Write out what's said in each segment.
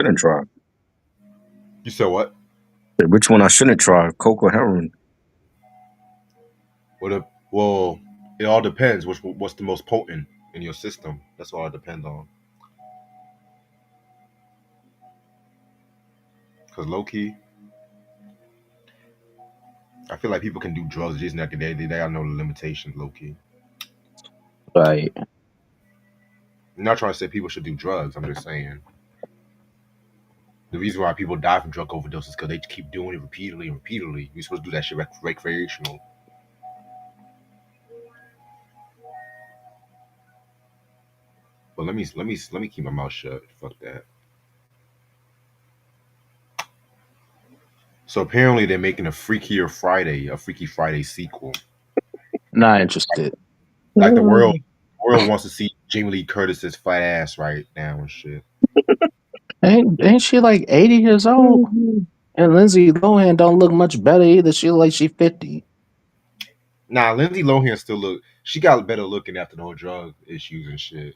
Shouldn't try. You said what? Which one I shouldn't try? Coke or heroin? Well, it all depends. What's the most potent in your system? That's all it depends on. Because low key, I feel like people can do drugs just not they don't know the limitations. Low key, Right. I'm not trying to say people should do drugs. I'm just saying the reason why people die from drug overdoses is because they keep doing it repeatedly and repeatedly. You're supposed to do that shit recreational. But let me keep my mouth shut. Fuck that. So apparently they're making a Freaky Friday sequel. Not interested. Like the world wants to see Jamie Lee Curtis's flat ass right now and shit. Ain't she like 80 years old? And Lindsay Lohan don't look much better either. She look like she 50. Nah, Lindsay Lohan still look. She got better looking after the whole drug issues and shit.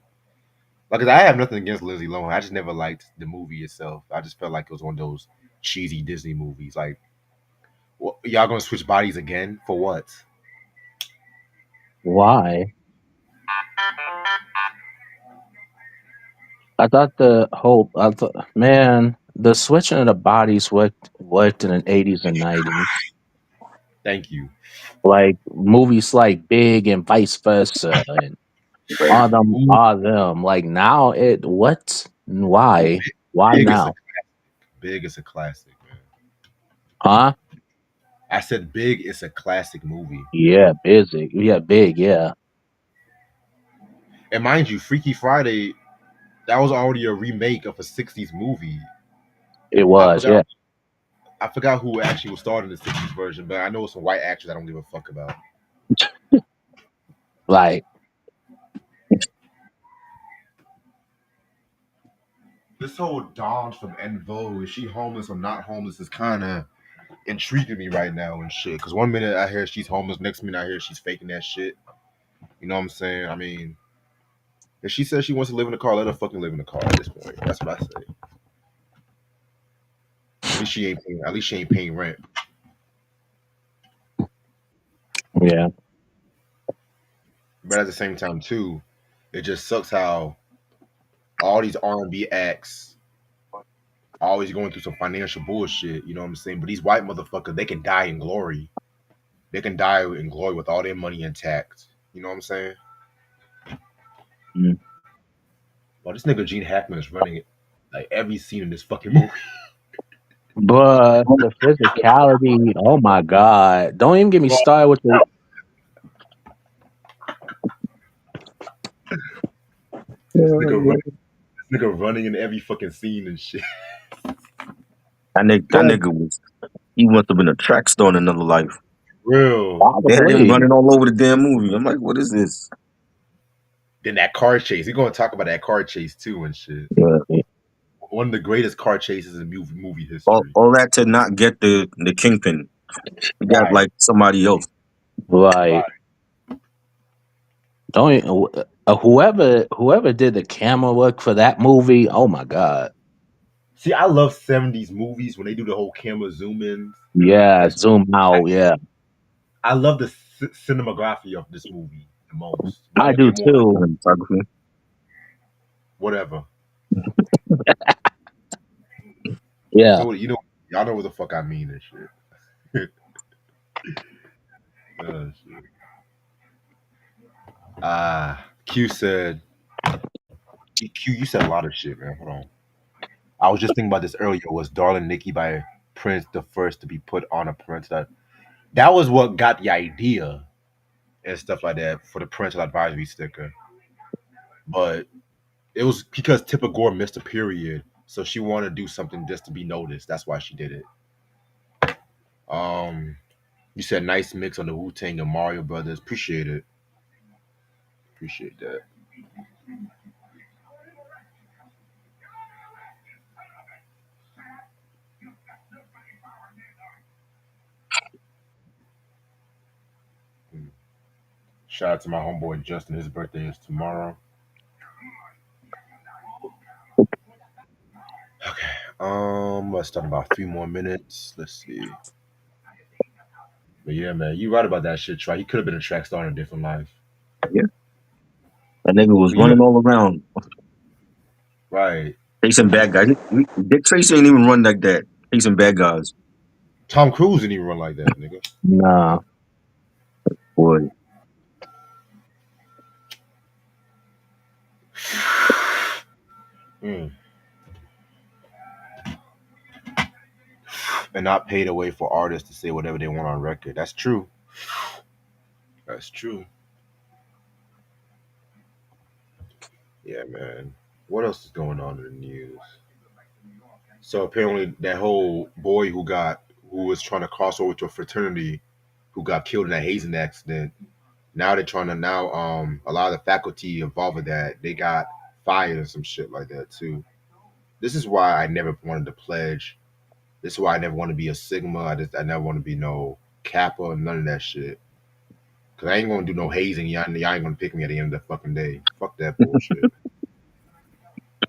Like, 'cause I have nothing against Lindsay Lohan. I just never liked the movie itself. I just felt like it was one of those cheesy Disney movies. Like, y'all gonna switch bodies again for what? Why? I thought man, the switching of the bodies worked in the 80s and 90s. Thank you. Like movies like Big and Vice Versa and Ooh, all them. Like now it what? Why? Why Big is a now? Big is a classic, man. Huh? I said Big is a classic movie. Yeah, busy. Yeah, big, yeah. And mind you, Freaky Friday, that was already a remake of a '60s movie. It I was, yeah. forgot I forgot who actually was starring in the '60s version, but I know it's some white actors I don't give a fuck about. Like, This whole Dawn from En Vogue, is she homeless or not homeless, is kind of intriguing me right now and shit. Because one minute I hear she's homeless, next minute I hear she's faking that shit. You know what I'm saying? I mean, if she says she wants to live in a car, let her fucking live in a car at this point. That's what I say. At least she ain't paying rent. yeah. But at the same time too, it just sucks how all these R&B acts always going through some financial bullshit. You know what I'm saying? But these white motherfuckers, they can die in glory. They can die in glory with all their money intact. You know what I'm saying? Mm. Well, this nigga Gene Hackman is running it like every scene in this fucking movie. But the physicality, oh my God. Don't even get me started with the This nigga running in every fucking scene and shit. that nigga was he must have been a track star in another life. Real. They had him Then running all over the damn movie. I'm like, what is this? that car chase. We're gonna talk about that car chase too and shit. Yeah. One of the greatest car chases in movie All, history. all that to not get the kingpin. He got Right. like somebody else. Right. Right. Don't whoever did the camera work for that movie, oh my God. See, I love '70s movies when they do the whole camera zoom in. Yeah, And zoom out, yeah. I love the cinematography of this movie the most. I Whatever do came on, too. Cinematography. whatever. Yeah. Y'all know what the fuck I mean and shit. Shit. Q said, Q, you said a lot of shit, man. Hold on. I was just thinking about this earlier. Was Darling Nikki by Prince the first to be put on a parental? That was what got the idea and stuff like that for the parental advisory sticker. But it was because Tipper Gore missed a period, so she wanted to do something just to be noticed. That's why she did it. Um, you said nice mix on the Wu Tang and Mario Brothers. Appreciate it. Appreciate that. Mm. Shout out to my homeboy Justin. His birthday is tomorrow. Okay. Let's talk about 3 more minutes. Let's see. But yeah, man, you right about that shit, Try. He could have been a track star in a different life. Yeah, that nigga was But you know, running all around right? chasing bad guys. Dick Tracy ain't even run like that, chasing bad guys. Tom Cruise didn't even run like that, nigga. Nah, Boy, Mm. And not paid away for artists to say whatever they want on record. That's true. That's true. Yeah, man. What else is going on in the news? So apparently, that whole boy who was trying to cross over to a fraternity, who got killed in that hazing accident. Now they're trying to a lot of the faculty involved with that, they got fired and some shit like that too. This is why I never wanted to pledge. This is why I never want to be a Sigma. I never want to be no Kappa, none of that shit. Cause I ain't gonna do no hazing. Y'all ain't gonna pick me at the end of the fucking day. Fuck that bullshit.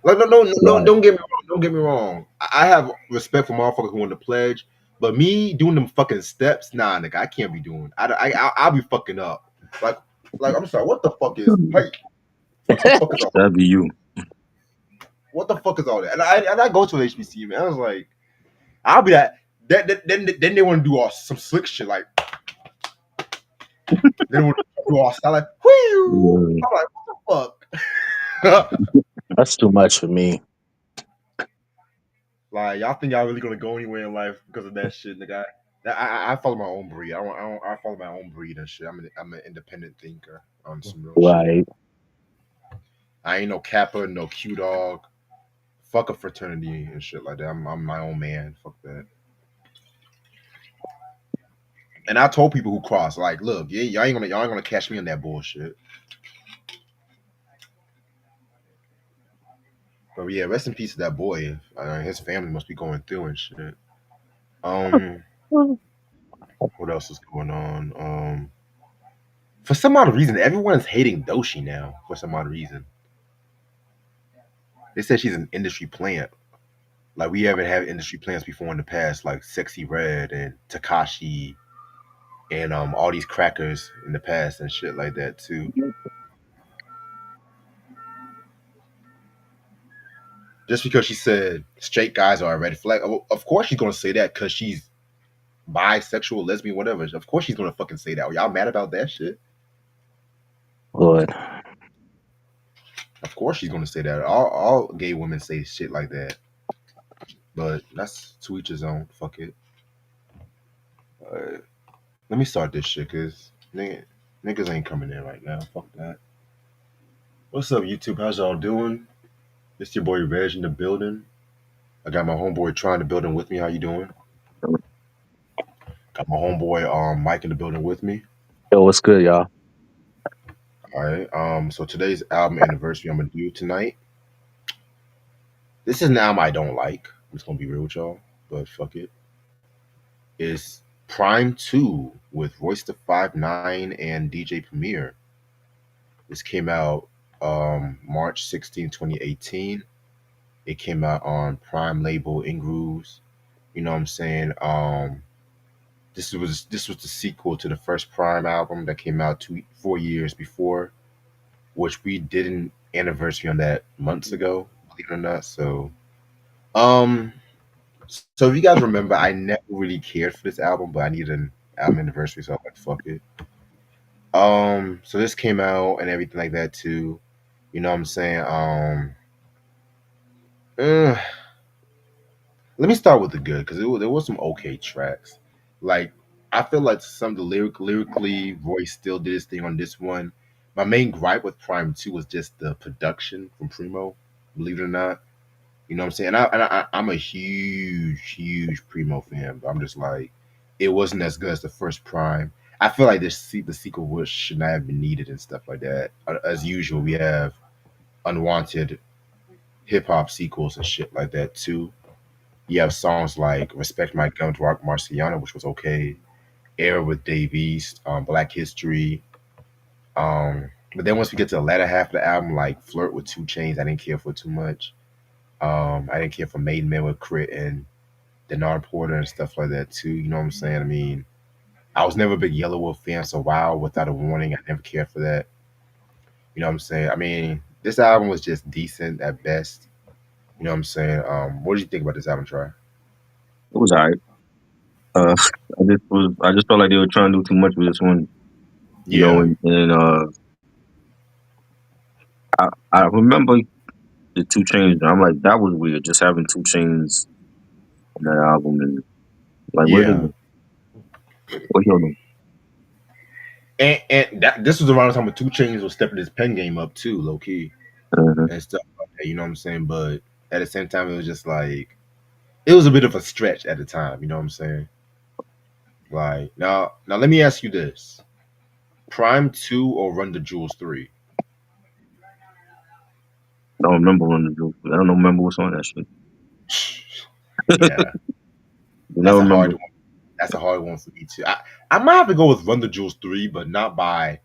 Like, no, no, no, no, right. don't get me wrong. Don't get me wrong. I have respect for motherfuckers who want to pledge, but me doing them fucking steps, nah, nigga, I can't be doing. I'll be fucking up. Like, like I'm sorry. What the fuck is? Hey, what the fuck is all? that'd be you. What the fuck is all that? And I go to an HBC, man. I was like, I'll be that. Then they want to do all some slick shit like they want to do all style like whoo. Yeah. I'm like, what the fuck? That's too much for me. Like, y'all think y'all really gonna go anywhere in life because of that shit, nigga? I follow my own breed. I follow my own breed and shit. I'm an independent thinker on some real shit. Right. I ain't no Kappa, no Q dog. Fuck a fraternity and shit like that. I'm my own man. Fuck that. And I told people who cross, like, look, yeah, y'all ain't gonna catch me on that bullshit. But yeah, rest in peace to that boy. His family must be going through and shit. Um, what else is going on? For some odd reason, everyone is hating Doshi now. For some odd reason, they said she's an industry plant. Like we haven't had industry plants before in the past, like Sexy Red and Takashi and all these crackers in the past and shit like that too. Just because she said straight guys are a red flag, of course she's gonna say that because she's bisexual, lesbian, whatever. Of course she's gonna fucking say that. Are y'all mad about that shit? Lord. Of course she's gonna say that. All gay women say shit like that. But that's to each his own. Fuck it. Uh, Let me start this shit, cause niggas ain't coming in right now. Fuck that. What's up, YouTube? How's y'all doing? It's your boy Reg in the building. I got my homeboy trying to building with me. How you doing? Got my homeboy Mike in the building with me. Yo, what's good, y'all? All right. So today's album anniversary I'm gonna do tonight. This is an album I don't like. I'm just gonna be real with y'all, but fuck it. It's Prime 2 with Royce the 5'9" and DJ Premier. This came out March 16, 2018. It came out on Prime label In Grooves. You know what I'm saying? This was the sequel to the first Prime album that came out 4 years before, which we did an anniversary on that months ago, believe it or not. Um, so if you guys remember, I never really cared for this album, but I needed an album anniversary, so I was like, fuck it. So this came out and everything like that too. You know what I'm saying? Uh, Let me start with the good because there was some okay tracks. Like I feel like some of the lyrically, Roy still did his thing on this one. My main gripe with Prime 2 was just the production from Primo. Believe it or not, you know what I'm saying. I'm a huge Primo fan, but I'm just like, it wasn't as good as the first Prime. I feel like the sequel should not have been needed and stuff like that. As usual, we have unwanted hip hop sequels and shit like that too. You have songs like "Respect My Gun" with Rock Marciano, which was okay. "Era" with Dave East, Black History. But then once we get to the latter half of the album, like "Flirt" with 2 Chainz, I didn't care for too much. I didn't care for Maiden Man with Crit and Denard Porter and stuff like that too. You know what I'm saying? I mean, I was never a big Yellow Wolf fan, so wow, without a warning, I never cared for that. You know what I'm saying? I mean, this album was just decent at best. You know what I'm saying? What did you think about this album, Try? It was alright. I just felt like they were trying to do too much with this one, you know. Yeah, And I remember the Two Chains. I'm like, that was weird, just having Two Chains on that album, and like, where they yeah. go? What he doing? And that this was around the time when Two Chains was stepping his pen game up too, low key Uh-huh. and stuff like that. You know what I'm saying? But at the same time, it was just like it was a bit of a stretch at the time. You know what I'm saying? Like now, let me ask you this: Prime 2 or Run the Jewels 3? I don't remember when the Juice. I don't remember what's on that shit. Yeah, I never that's a remember. hard one. That's a hard one for me too. I might have to go with Run the Jewels 3, but not by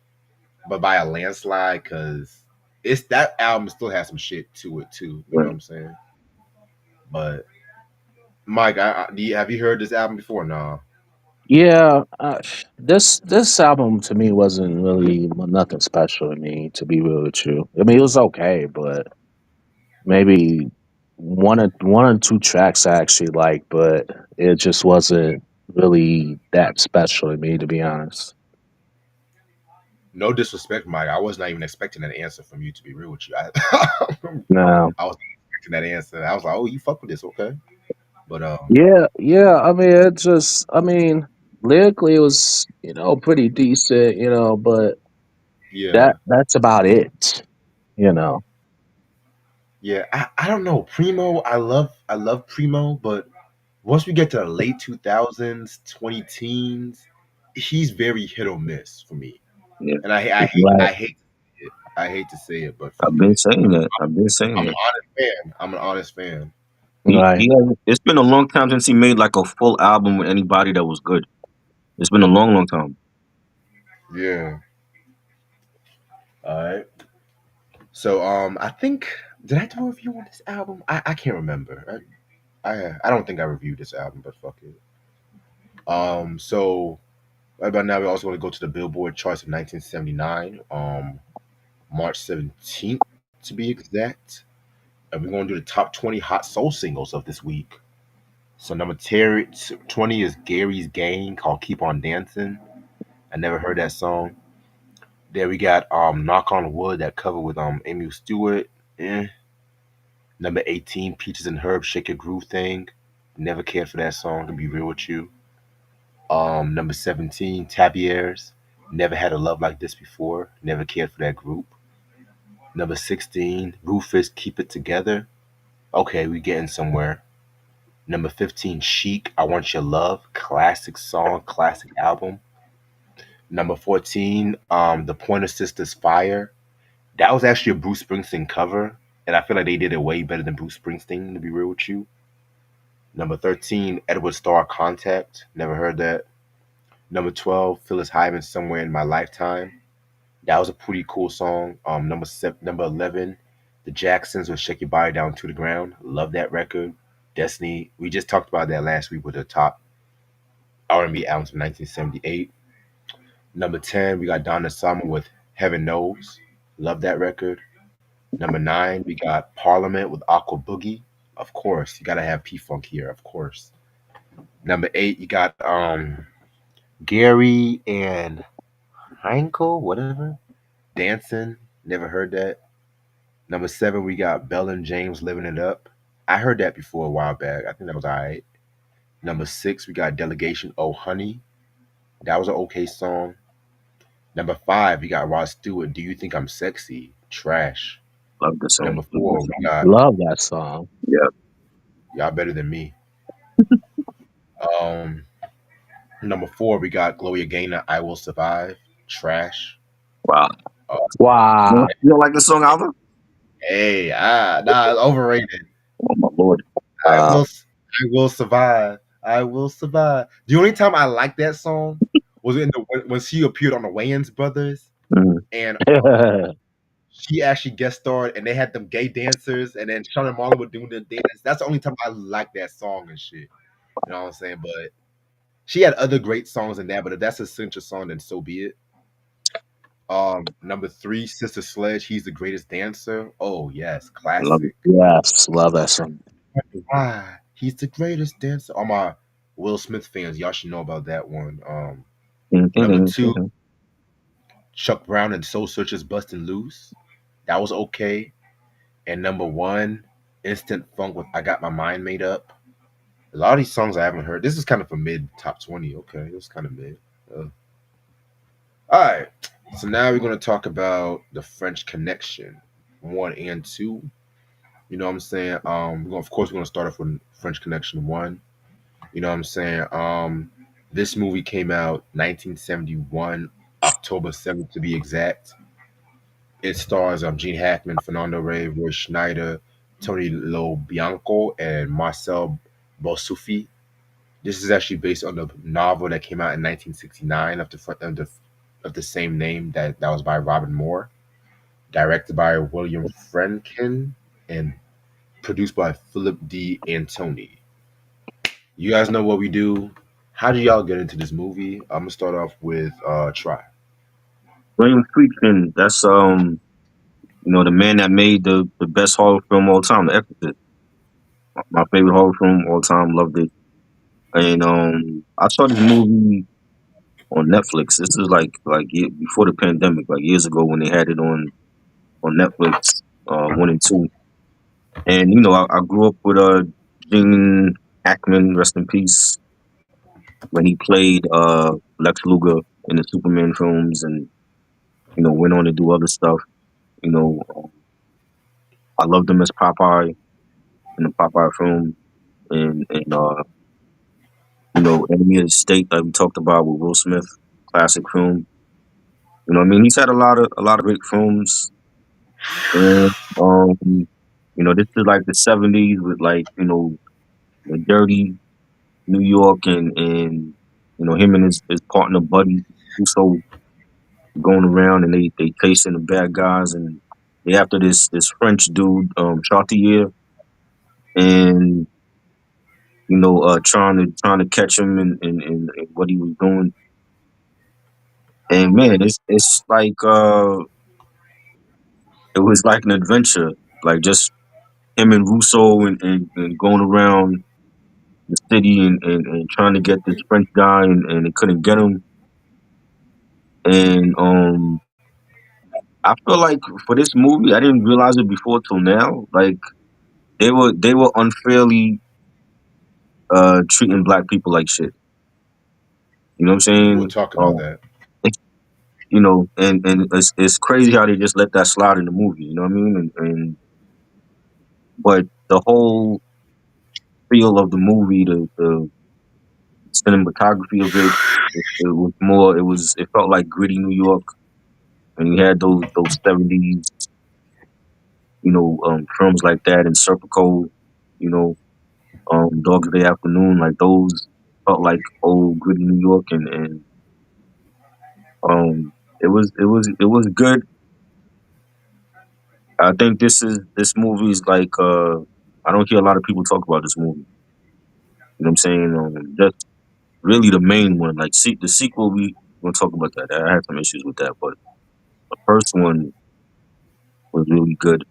but by a landslide because it's that album still has some shit to it too. You know what Right. I'm saying? But Mike, have you heard this album before? No. Yeah, this album to me wasn't really nothing special to me. To be real with you, I mean it was okay, but maybe one or two tracks I actually like, but it just wasn't really that special to me, to be honest. No disrespect, Mike. I was not even expecting that answer from you. To be real with you, No. I was not expecting that answer. I was like, "Oh, you fuck with this, okay?" But Yeah, yeah. I mean, it just, I mean, lyrically it was, pretty decent, but yeah, that's about it, you know. yeah. I don't know. Primo, I love Primo, but once we get to the late 2000s, 20 teens, he's very hit or miss for me. Yeah. And I hate Right, I hate it. I hate to say it, but fuck I've been it. saying that. I've been saying I'm an that. honest fan. I'm an honest fan. right. He has, it's been a long time since he made like a full album with anybody that was good. It's been a long, long time. Yeah. All right. So I think did I do a review on this album? I can't remember. I don't think I reviewed this album, but fuck it. So right about now we also want to go to the Billboard charts of 1979, March 17th to be exact. And we're gonna do the top 20 hot soul singles of this week. So number 20 is Gary's Gang called Keep On Dancing. I never heard that song. There we got Knock on Wood, that cover with Amy Stewart. Eh. Number 18, Peaches and Herb, Shake Your Groove Thing. Never cared for that song, to be real with you. Number 17, Tabier's. Never had a love like this before. Never cared for that group. Number 16, Rufus, Keep It Together. Okay, we getting somewhere. Number 15, Chic, I Want Your Love. Classic song, classic album. Number 14, The Pointer Sisters, Fire. That was actually a Bruce Springsteen cover, and I feel like they did it way better than Bruce Springsteen, to be real with you. Number 13, Edward Starr, Contact. Never heard that. Number 12, Phyllis Hyman, Somewhere in My Lifetime. That was a pretty cool song. Number 11, The Jacksons with Shake Your Body Down to the Ground. Love that record. Destiny. We just talked about that last week with the top R&B albums from 1978. Number 10, we got Donna Summer with Heaven Knows. Love that record. Number 9, we got Parliament with Aqua Boogie. Of course, you gotta have P Funk here, of course. Number 8, you got Gary and Heinkel, whatever. Dancing. Never heard that. Number 7, we got Bell and James Living It Up. I heard that before a while back. I think that was alright. Number 6, we got Delegation Oh Honey. That was an okay song. Number 5, we got Rod Stewart. Do You Think I'm Sexy? Trash. Love the Number song. 4, we got Love that song. Yeah. Y'all Better Than Me. Um, Number 4, we got Gloria Gaynor. I Will Survive. Trash. Wow. Uh, Wow. You don't like the song either? hey, nah, it's overrated. Oh my lord. I Uh, will, I will survive. I will survive. The only time I liked that song was when she appeared on the Wayans Brothers, Mm. and she actually guest starred, and they had them gay dancers, and then Sean and Marlon were doing the dance. That's the only time I like that song and shit. You know what I'm saying? But she had other great songs in that. But if that's a signature song, then so be it. Number three, Sister Sledge. He's the greatest dancer. Oh yes, Love it. classic. Yes, love that song. Why? He's the greatest dancer. All my Will Smith fans, y'all should know about that one. Number two, Chuck Brown and Soul Searchers Bustin' Loose. That was okay. And number one, Instant Funk with I Got My Mind Made Up. A lot of these songs I haven't heard. This is kind of a mid top 20. Okay, it was kind of mid. All right. So now we're going to talk about the French Connection 1 and 2. You know what I'm saying? Of course, we're going to start off with French Connection 1. You know what I'm saying? This movie came out 1971, October 7th to be exact. It stars Gene Hackman, Fernando Rey, Roy Schneider, Tony Lo Bianco, and Marcel Bosufi. This is actually based on the novel that came out in 1969 of the same name that was by Robin Moore, directed by William Friedkin, and produced by Philip D. Antoni. You guys know what we do. How did y'all get into this movie? I'm gonna start off with Try. William Friedkin, that's the man that made the best horror film of all time, The Exorcist. My favorite horror film of all time, loved it. And I saw this movie on Netflix. This is before the pandemic, like years ago when they had it on Netflix, 1 and 2. And I grew up with Gene Hackman, rest in peace, when he played Lex Luger in the Superman films, and went on to do other stuff. You know, I loved him as Popeye in the Popeye film, and Enemy of the State that we talked about with Will Smith, classic film. He's had a lot of great films, and this is like the '70s with the dirty New York, and him and his partner Buddy Russo going around, and they chasing the bad guys, and they after this French dude Chartier, and trying to catch him and what he was doing. And man, it's like it was like an adventure, like just him and Russo and going around the city and trying to get this French guy, and they couldn't get him. And I feel like for this movie, I didn't realize it before till now. Like they were unfairly treating black people like shit. You know what I'm We'll saying? talk about that. And it's crazy how they just let that slide in the movie. You know what I mean? And but the whole feel of the movie, the cinematography of it was more. It felt like gritty New York, and you had those '70s, films like that, and Serpico, you know, Dogs of the Afternoon, like those felt like old gritty New York, and it was good. I think this movie is like I don't hear a lot of people talk about this movie. You know what I'm saying? Just really the main one, like the sequel we gonna talk about that. I had some issues with that, but the first one was really good.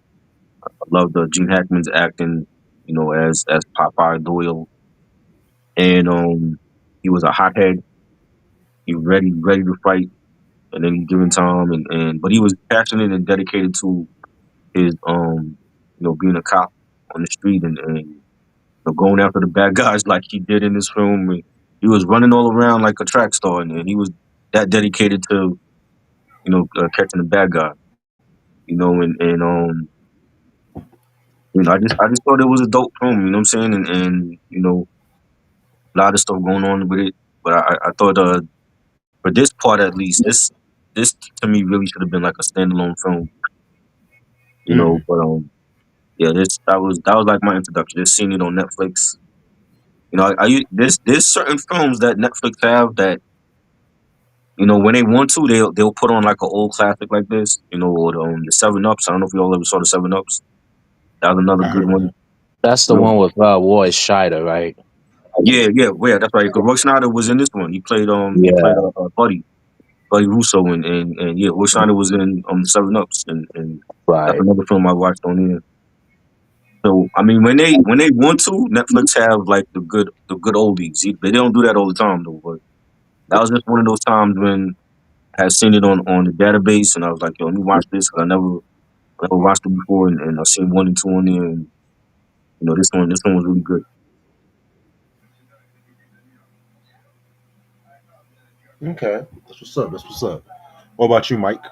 I love the Gene Hackman's acting, as Popeye Doyle, and he was a hothead. He was ready to fight at any given time, and but he was passionate and dedicated to his being a cop on the street, and going after the bad guys like he did in this film. And he was running all around like a track star, and he was that dedicated to catching the bad guy. And I just thought it was a dope film. You know what I'm saying? And a lot of stuff going on with it. But I thought for this part at least, this to me really should have been like a standalone film. Mm. But yeah, that was like my introduction. Just seeing it on Netflix. There's certain films that Netflix have that when they want to, they'll put on like an old classic like this, or the Seven Ups. I don't know if y'all ever saw the Seven Ups. That was another I good heard of one. that. That's the Real, one with Roy Scheider, right? yeah, that's right. Because Roy Schneider was in this one. He played Yeah, Buddy Russo, and yeah, Roy Schneider was in Seven Ups, and that's right. another film I watched on here. So I mean, when they want to, Netflix have like the good oldies. They don't do that all the time though. But that was just one of those times when I had seen it on the database, and I was like, yo, let me watch this because I never watched it before, and I seen one and two on there, and this one was really good. Okay, that's what's up. That's what's up. What about you, Mike?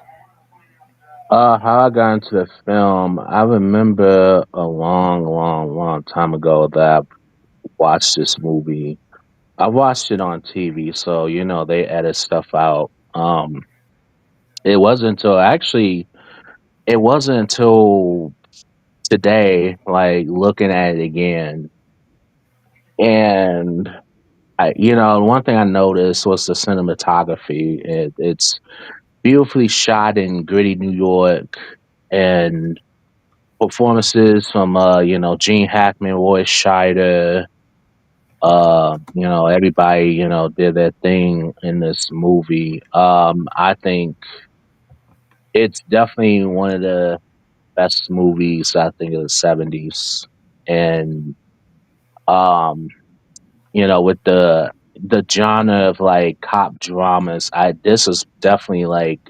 How I got into the film, I remember a long, long, long time ago that I watched this movie. I watched it on TV, so they edit stuff out. It wasn't until actually, it wasn't until today, like looking at it again, and one thing I noticed was the cinematography. It's beautifully shot in gritty New York, and performances from Gene Hackman, Roy Scheider, everybody did their thing in this movie. I think it's definitely one of the best movies I think of the '70s, and um, with the genre of like cop dramas, I this is definitely like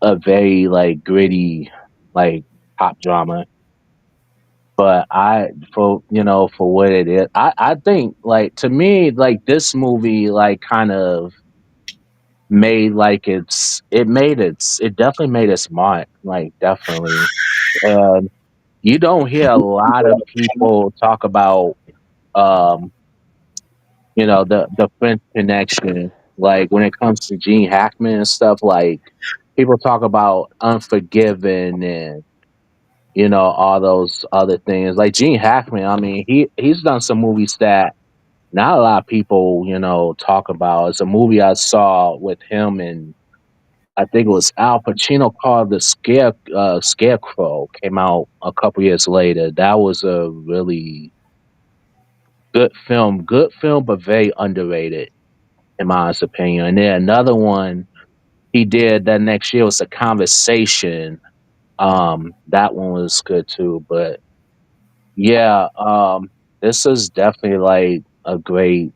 a very like gritty like cop drama. But for what it is, I think like to me like this movie like kind of made like it definitely made its mark, like definitely. And you don't hear a lot of people talk about um the French Connection, like when it comes to Gene Hackman and stuff. Like people talk about Unforgiven and all those other things. Like Gene Hackman, I mean, he's done some movies that not a lot of people, talk about. It's a movie I saw with him, and I think it was Al Pacino, called Scarecrow. Came out a couple years later. That was a really good film. Good film, but very underrated in my honest opinion. And then another one he did that next year was A Conversation. That one was good too. But yeah, this is definitely like a great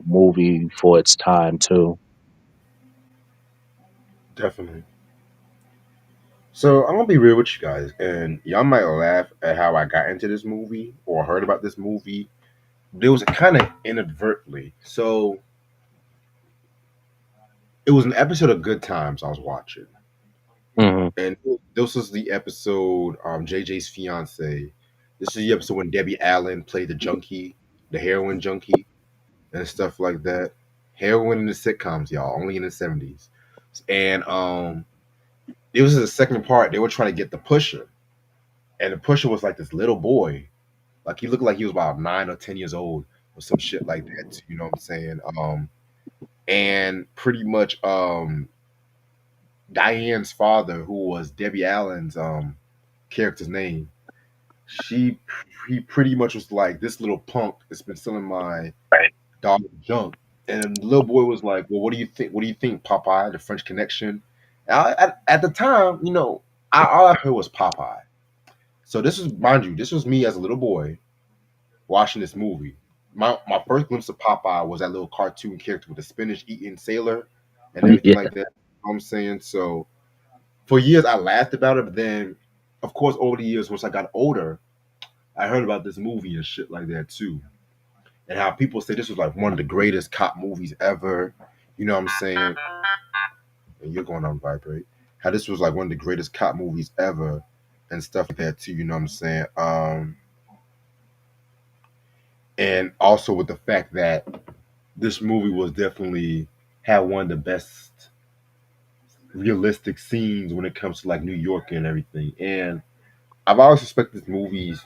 movie for its time too. Definitely. So I'm gonna be real with you guys, and y'all might laugh at how I got into this movie or heard about this movie. It was kind of inadvertently. So it was an episode of Good Times I was watching, Hmm. and this was the episode JJ's fiance. This is the episode when Debbie Allen played the junkie, the heroin junkie, and stuff like that. Heroin in the sitcoms, y'all, only in the '70s. And it was the second part. They were trying to get the pusher, and the pusher was like this little boy. Like he looked like he was about 9 or 10 years old or some shit like that. You know what I'm saying? And pretty much Diane's father, who was Debbie Allen's character's name, she he pretty much was like, this little punk that's been selling my dog junk. And the little boy was like, well, what do you think? What do you think, Popeye, the French Connection? At the time, all I heard was Popeye. So this was, mind you, this was me as a little boy watching this movie. My first glimpse of Popeye was that little cartoon character with the spinach eating sailor and everything Yeah, like that. You know what I'm saying? So for years I laughed about it, but then of course over the years once I got older, I heard about this movie and shit like that too. And how people say this was like one of the greatest cop movies ever. You know what I'm saying? And you're going on vibrate. How this was like one of the greatest cop movies ever and stuff like that too, you know what I'm saying? And also with the fact that this movie was definitely had one of the best realistic scenes when it comes to like New York and everything. And I've always respected this movie's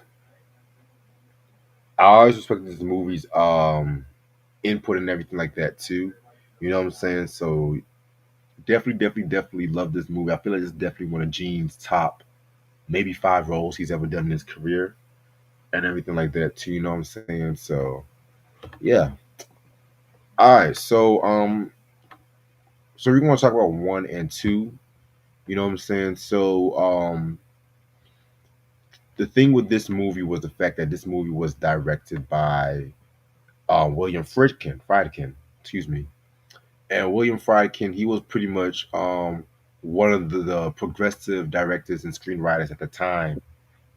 input and everything like that too. You know what I'm saying? So definitely love this movie. I feel like it's definitely one of Gene's top maybe 5 roles he's ever done in his career and everything like that too. You know what I'm saying? So yeah. All right. So we're gonna talk about 1 and 2. You know what I'm saying? So the thing with this movie was the fact that this movie was directed by William Friedkin, excuse me. And William Friedkin, he was pretty much one of the progressive directors and screenwriters at the time,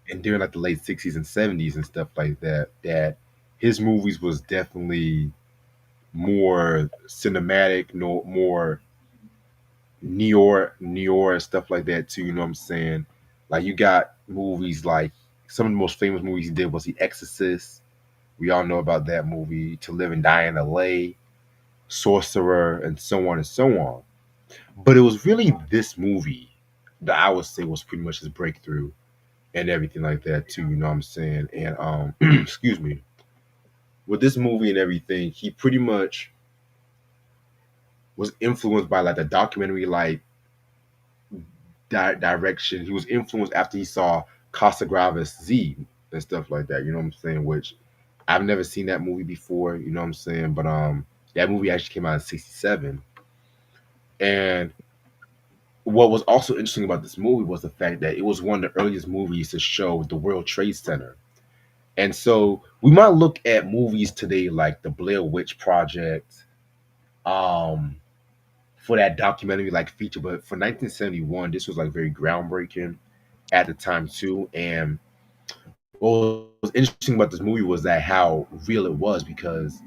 and during like the late '60s and '70s and stuff like that. That his movies was definitely more cinematic, no more Neor and stuff like that too. You know what I'm saying? Like you got movies like some of the most famous movies he did was The Exorcist. We all know about that movie. To Live and Die in L.A., Sorcerer, and so on and so on. But it was really this movie that I would say was pretty much his breakthrough and everything like that too. You know what I'm saying? And excuse me, with this movie and everything, he pretty much was influenced by like the documentary like direction. He was influenced after he saw Casa Gravis Z and stuff like that. You know what I'm saying? Which I've never seen that movie before. You know what I'm saying? But that movie actually came out in '67. And what was also interesting about this movie was the fact that it was one of the earliest movies to show the World Trade Center. And so we might look at movies today like the Blair Witch Project, um, for that documentary like feature, but for 1971, this was like very groundbreaking at the time too. And what was interesting about this movie was that how real it was because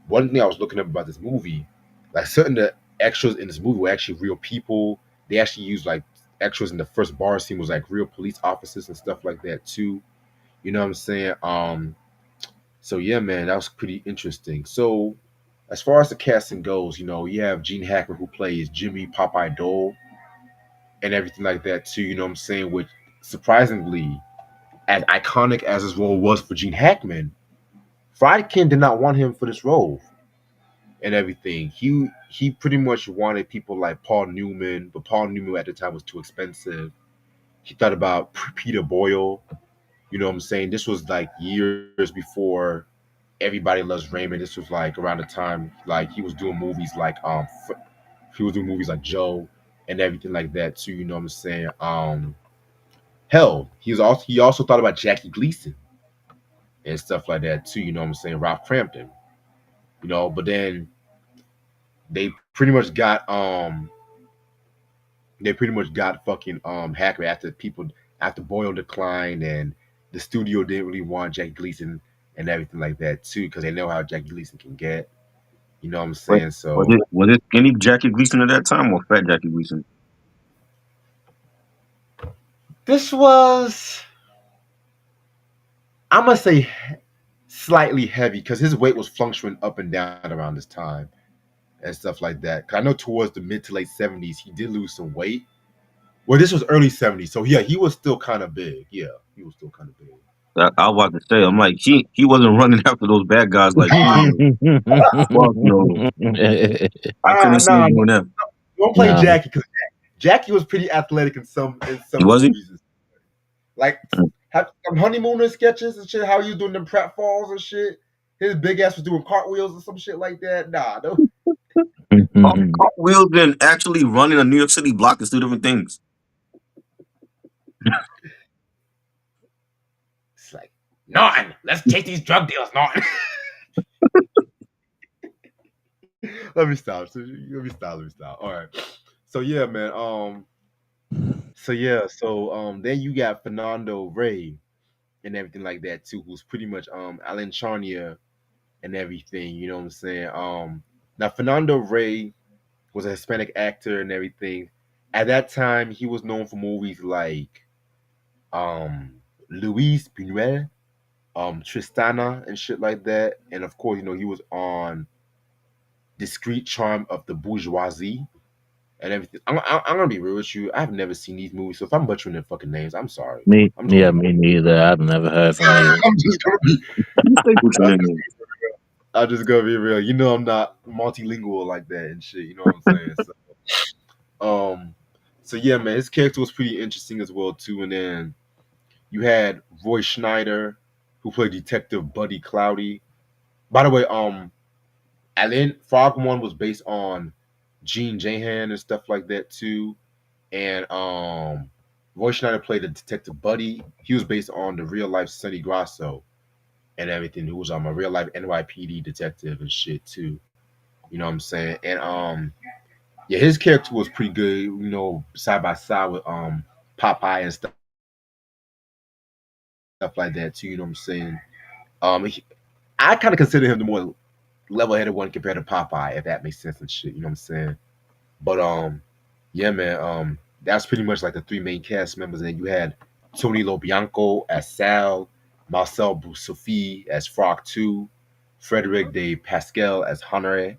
one thing I was looking up about this movie, like certain the extras in this movie were actually real people. They actually used like extras in the first bar scene was like real police officers and stuff like that too. You know what I'm saying? So yeah, man, that was pretty interesting. So as far as the casting goes, you know, you have Gene Hackman who plays Jimmy Popeye Doyle and everything like that too. You know what I'm saying? Which surprisingly, as iconic as his role was for Gene Hackman, Friedkin did not want him for this role and everything. He pretty much wanted people like Paul Newman, but Paul Newman at the time was too expensive. He thought about Peter Boyle. You know what I'm saying? This was like years before Everybody Loves Raymond. This was like around the time like he was doing movies like he was doing movies like Joe and everything like that too. You know what I'm saying? Hell, he also thought about Jackie Gleason and stuff like that too. You know what I'm saying? Ralph Crampton. You know, but then they pretty much got fucking Hackman after Boyle declined and the studio didn't really want Jackie Gleason and everything like that too because they know how Jackie Gleason can get. You know what I'm Wait, saying? was So it any Jackie Gleason at that time or Fat Jackie Gleason? this was I'm gonna say slightly heavy because his weight was fluctuating up and down around this time and stuff like that. 'Cause I know towards the mid to late '70s he did lose some weight. Well, this was early '70s, so yeah, he was still kind of big. Yeah, he was still kind of big. I was about to say, I'm like, he wasn't running after those bad guys like you know. Fuck no, I couldn't see him Nah, doing that. don't play No. Jackie because Jackie was pretty athletic in He some wasn't. movies. Like have some honeymooner sketches and shit. How you doing them pratfalls and shit? His big ass was doing cartwheels or some shit like that. Nah, no. Cartwheels and actually running a New York City block is two different things. It's like Norton, let's take these drug deals, Norton. Let me stop. Let me stop. All right. So yeah, man. Then you got Fernando Rey and everything like that too, who's pretty much Alan Charnier and everything. You know what I'm saying? Now Fernando Rey was a Hispanic actor and everything. At that time, he was known for movies like Luis Buñuel, Tristana, and shit like that. And of course, you know he was on Discreet Charm of the Bourgeoisie and everything. I'm gonna be real with you. I've never seen these movies, so if I'm butchering their fucking names, I'm sorry. I'm just Yeah, gonna be. me neither. I've never heard from either. I'm just gonna be. You say what's your I'm name? I just gotta be real. You know, I'm not multilingual like that and shit. You know what I'm saying? Um, so yeah, man, his character was pretty interesting as well too. And then you had Roy Schneider, who played Detective Buddy Cloudy. By the way, Alan Frog One was based on Gene Jahan and stuff like that too. And Roy Schneider played the Detective Buddy. He was based on the real life Sonny Grasso and everything. Who was a real life NYPD detective and shit too. You know what I'm saying? And yeah, his character was pretty good. You know, side by side with Popeye and stuff like that too. You know what I'm saying? I kind of consider him the more level-headed one compared to Popeye, if that makes sense and shit. You know what I'm saying? But yeah, man, that's pretty much like the three main cast members. And then you had Tony LoBianco as Sal, Marcel Sophie as Frog Two, Frederick de Pascal as Henri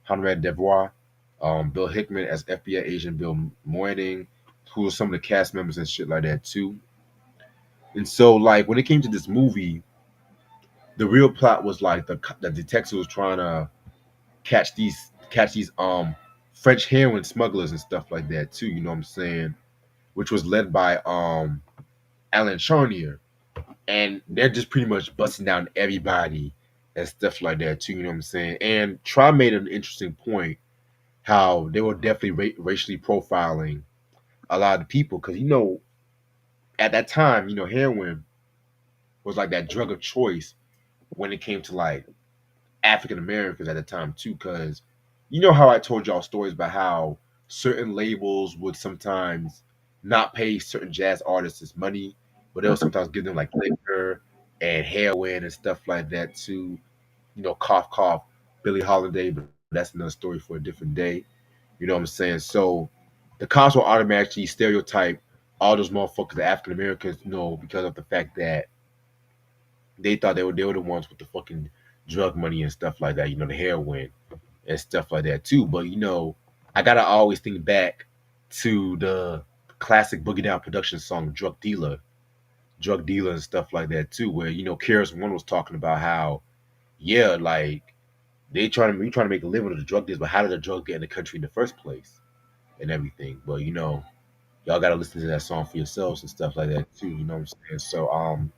Devoir, Bill Hickman as FBI agent Bill Moyning, who were some of the cast members and shit like that too. And so, like, when it came to this movie, the real plot was like the detective was trying to catch these French heroin smugglers and stuff like that too. You know what I'm saying? Which was led by Alan Charnier, and they're just pretty much busting down everybody and stuff like that too. You know what I'm saying? And Try made an interesting point how they were definitely racially profiling a lot of the people because you know at that time you know heroin was like that drug of choice when it came to like African Americans at the time too, because you know how I told y'all stories about how certain labels would sometimes not pay certain jazz artists money, but they'll sometimes give them like liquor and heroin and stuff like that too. You know, cough cough, Billie Holiday, but that's another story for a different day. You know what I'm saying? So the cops will automatically stereotype all those motherfuckers, the African Americans, you know, because of the fact that they thought they were the ones with the fucking drug money and stuff like that, you know, the heroin and stuff like that too. But you know, I gotta always think back to the classic Boogie Down production song Drug Dealer and stuff like that too, where you know Karis One was talking about how, yeah, like we trying to make a living with the drug dealers, but how did the drug get in the country in the first place and everything? But you know, y'all gotta listen to that song for yourselves and stuff like that too. You know what I'm saying? So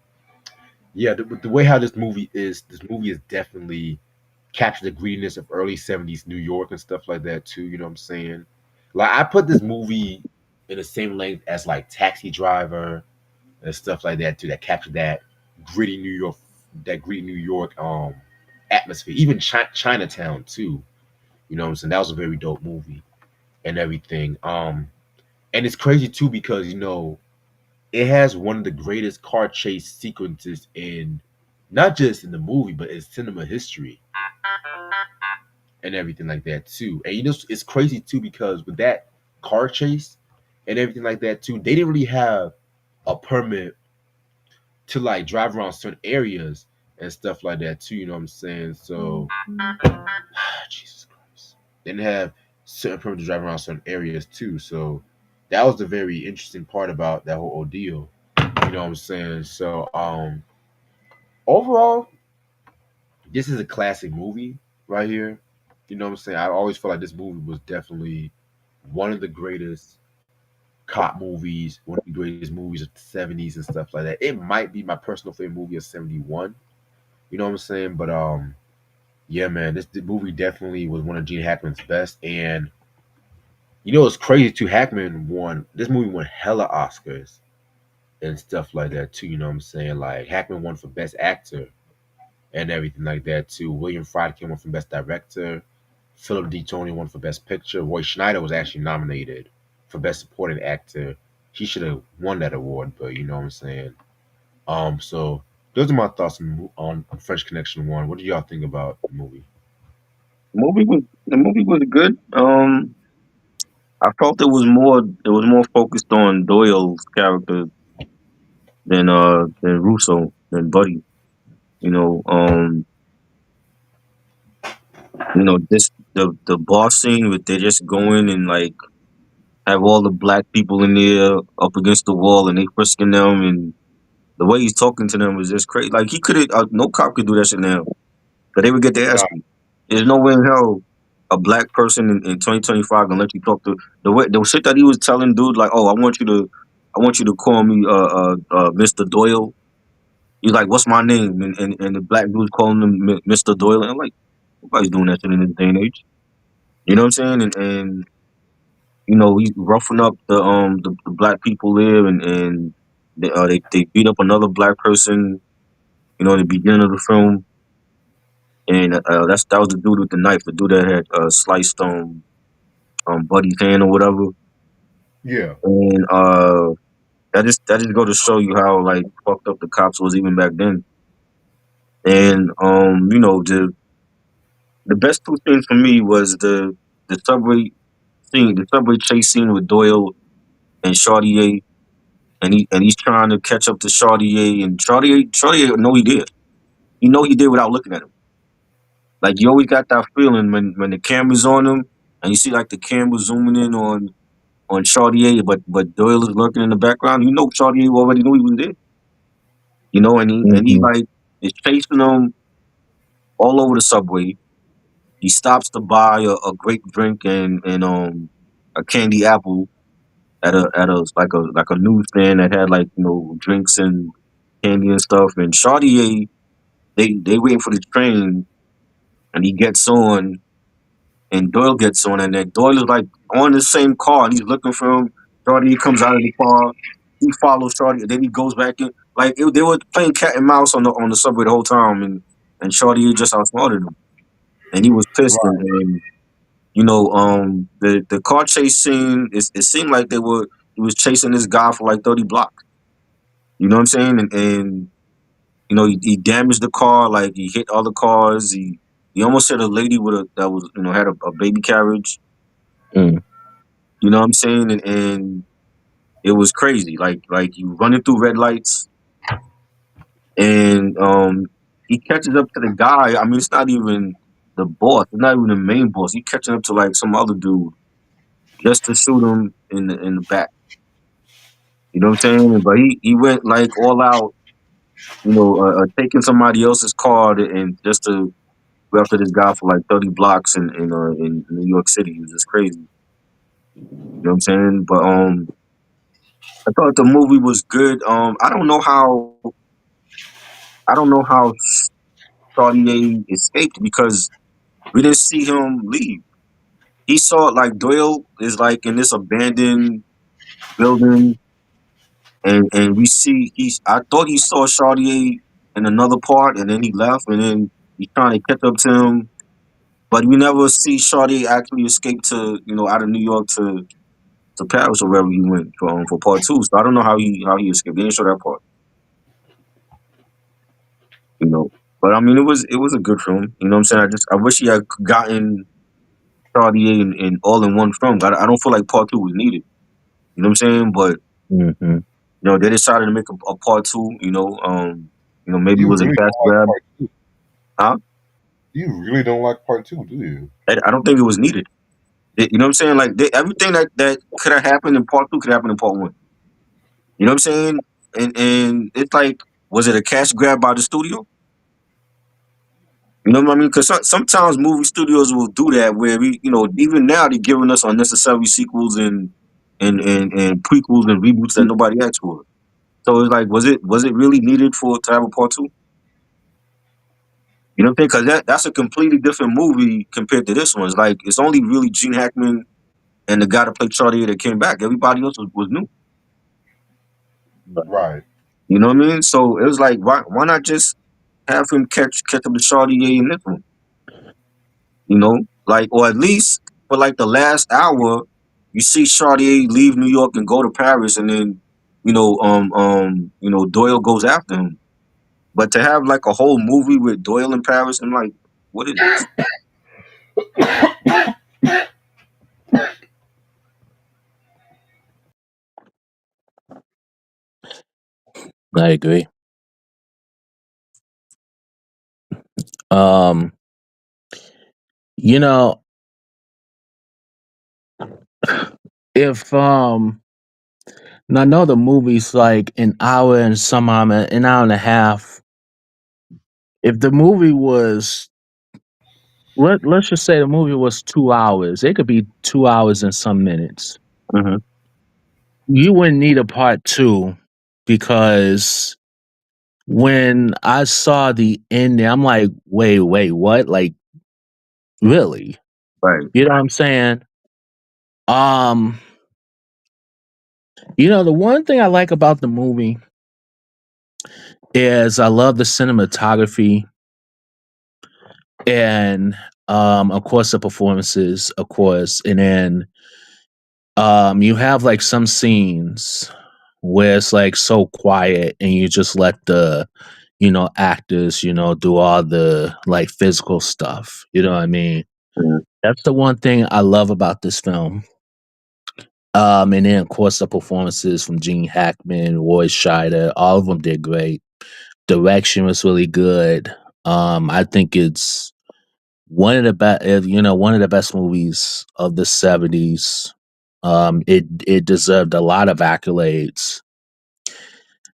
yeah, the way how this movie is definitely capture the greediness of early 70s New York and stuff like that too, you know what I'm saying? Like I put this movie in the same length as like Taxi Driver and stuff like that too, that captured gritty New York that gritty New York atmosphere. Even Chinatown too. You know what I'm saying? That was a very dope movie and everything. And it's crazy too because you know it has one of the greatest car chase sequences in not just in the movie but in cinema history and everything like that too. And you know, it's crazy too because with that car chase and everything like that too, they didn't really have a permit to like drive around certain areas and stuff like that too. You know what I'm saying? So, Jesus Christ, they didn't have certain permit to drive around certain areas too. So that was the very interesting part about that whole ordeal. You know what I'm saying? So, overall, this is a classic movie right here. You know what I'm saying? I always felt like this movie was definitely one of the greatest cop movies, one of the greatest movies of the 70s and stuff like that. It might be my personal favorite movie of 71. You know what I'm saying? But yeah, man, this the movie definitely was one of Gene Hackman's best. And you know it's crazy too, Hackman won this movie won hella Oscars and stuff like that too. You know what I'm saying? Like Hackman won for Best Actor and everything like that too. William Friedkin won for Best Director. Philip D. Tony won for Best Picture. Roy Schneider was actually nominated for Best Supporting Actor. He should have won that award, but you know what I'm saying. So those are my thoughts on French Connection One. What do y'all think about the movie? The movie was good. I felt it was more focused on Doyle's character than Russo than Buddy. You know, this the boss scene where they just go in and like have all the black people in there up against the wall and they frisking them, and the way he's talking to them is just crazy. Like he could have no cop could do that shit now. But they would get their ass Nah, beat. There's no way in hell a black person in 2025 gonna let you talk to the shit that he was telling dude like, oh, I want you to call me Mr. Doyle. He's like, what's my name? And the black dude's calling him Mr. Doyle. And I'm like, nobody's doing that shit in this day and age. You know what I'm saying? And you know, he's roughing up the black people there, and they beat up another black person. You know, in the beginning of the film, and that was the dude with the knife, the dude that had sliced Buddy's hand or whatever. yeah, And that just go to show you how like fucked up the cops was even back then. And you know, the best two things for me was the subway scene, the subway chase scene with Doyle and Chartier, and he's trying to catch up to Chartier, and Chartier know he did. You know he did without looking at him. Like you always got that feeling when the camera's on him, and you see like the camera zooming in on Chartier, but Doyle is lurking in the background. You know Chartier already knew he was there. You know, and he Hmm. like is chasing him all over the subway. He stops to buy a grape drink and a candy apple at a like a newsstand that had like you know drinks and candy and stuff. And Chartier, they waiting for the train, and he gets on, and Doyle gets on, and then Doyle is like on the same car, and he's looking for him. Chartier comes out of the car, he follows Chartier, then he goes back in. Like they were playing cat and mouse on the subway the whole time, and Chartier just outsmarted him, and he was pissed. right. And you know, the car chase scene, it seemed like he was chasing this guy for like 30 blocks. You know what I'm saying? And you know, he damaged the car, like he hit other cars. He almost hit a lady with a that was you know had a baby carriage. Mm. You know what I'm saying? And it was crazy. Like you running through red lights, and he catches up to the guy. I mean, it's not even the boss. It's not even the main boss. He catching up to like some other dude just to shoot him in the back. You know what I'm saying? But he went like all out. You know, taking somebody else's car and just to go after this guy for like 30 blocks in New York City. It was just crazy. You know what I'm saying? But I thought the movie was good. I don't know how Chartier escaped because we didn't see him leave. He saw like Doyle is like in this abandoned building, and we see he's. I thought he saw Chartier in another part, and then he left, and then he's trying to catch up to him. But we never see Chartier actually escape to you know out of New York to Paris or wherever he went for part two. So I don't know how he escaped. They didn't show that part, you know. But I mean, it was a good film. You know what I'm saying? I wish he had gotten Cartier in all in one film. I don't feel like part two was needed. You know what I'm saying? But Hmm. you know, they decided to make a part two. You know, maybe it You was a really cash don't like grab. part two. Huh? You really don't like part two, do you? I don't think it was needed. You know what I'm saying? Like everything that could have happened in part two could happen in part one. You know what I'm saying? And it's like, was it a cash grab by the studio? You know what I mean? Because sometimes movie studios will do that, where you know, even now they're giving us unnecessary sequels and prequels and reboots that nobody asked for. So it's like, was it really needed for to have a part two? You know what I'm saying? Because that's a completely different movie compared to this one. It's like it's only really Gene Hackman and the guy that played Charlie that came back. Everybody else was new. Right. You know what I mean? So it was like, why not just have him catch up to Charlie in this one? You know, like or at least for like the last hour, you see Chartier leave New York and go to Paris, and then you know Doyle goes after him. But to have like a whole movie with Doyle in Paris, I'm like, what is this? I agree. Um, you know, if and I know the movie's like an hour and some an hour and a half. If the movie was let's just say the movie was 2 hours. It could be 2 hours and some minutes. Hmm. You wouldn't need a part two because when I saw the ending, I'm like, wait, what? Like, really? Right. You know what I'm saying? Um, the one thing I like about the movie is I love the cinematography and of course the performances, of course, and then you have like some scenes where it's like so quiet and you just let the actors do all the like physical stuff, you know what I mean? Mhm. That's the one thing I love about this film. And then of course the performances from Gene Hackman, Roy Scheider, all of them did great. Direction was really good. I think it's one of the best movies of the '70s. It deserved a lot of accolades,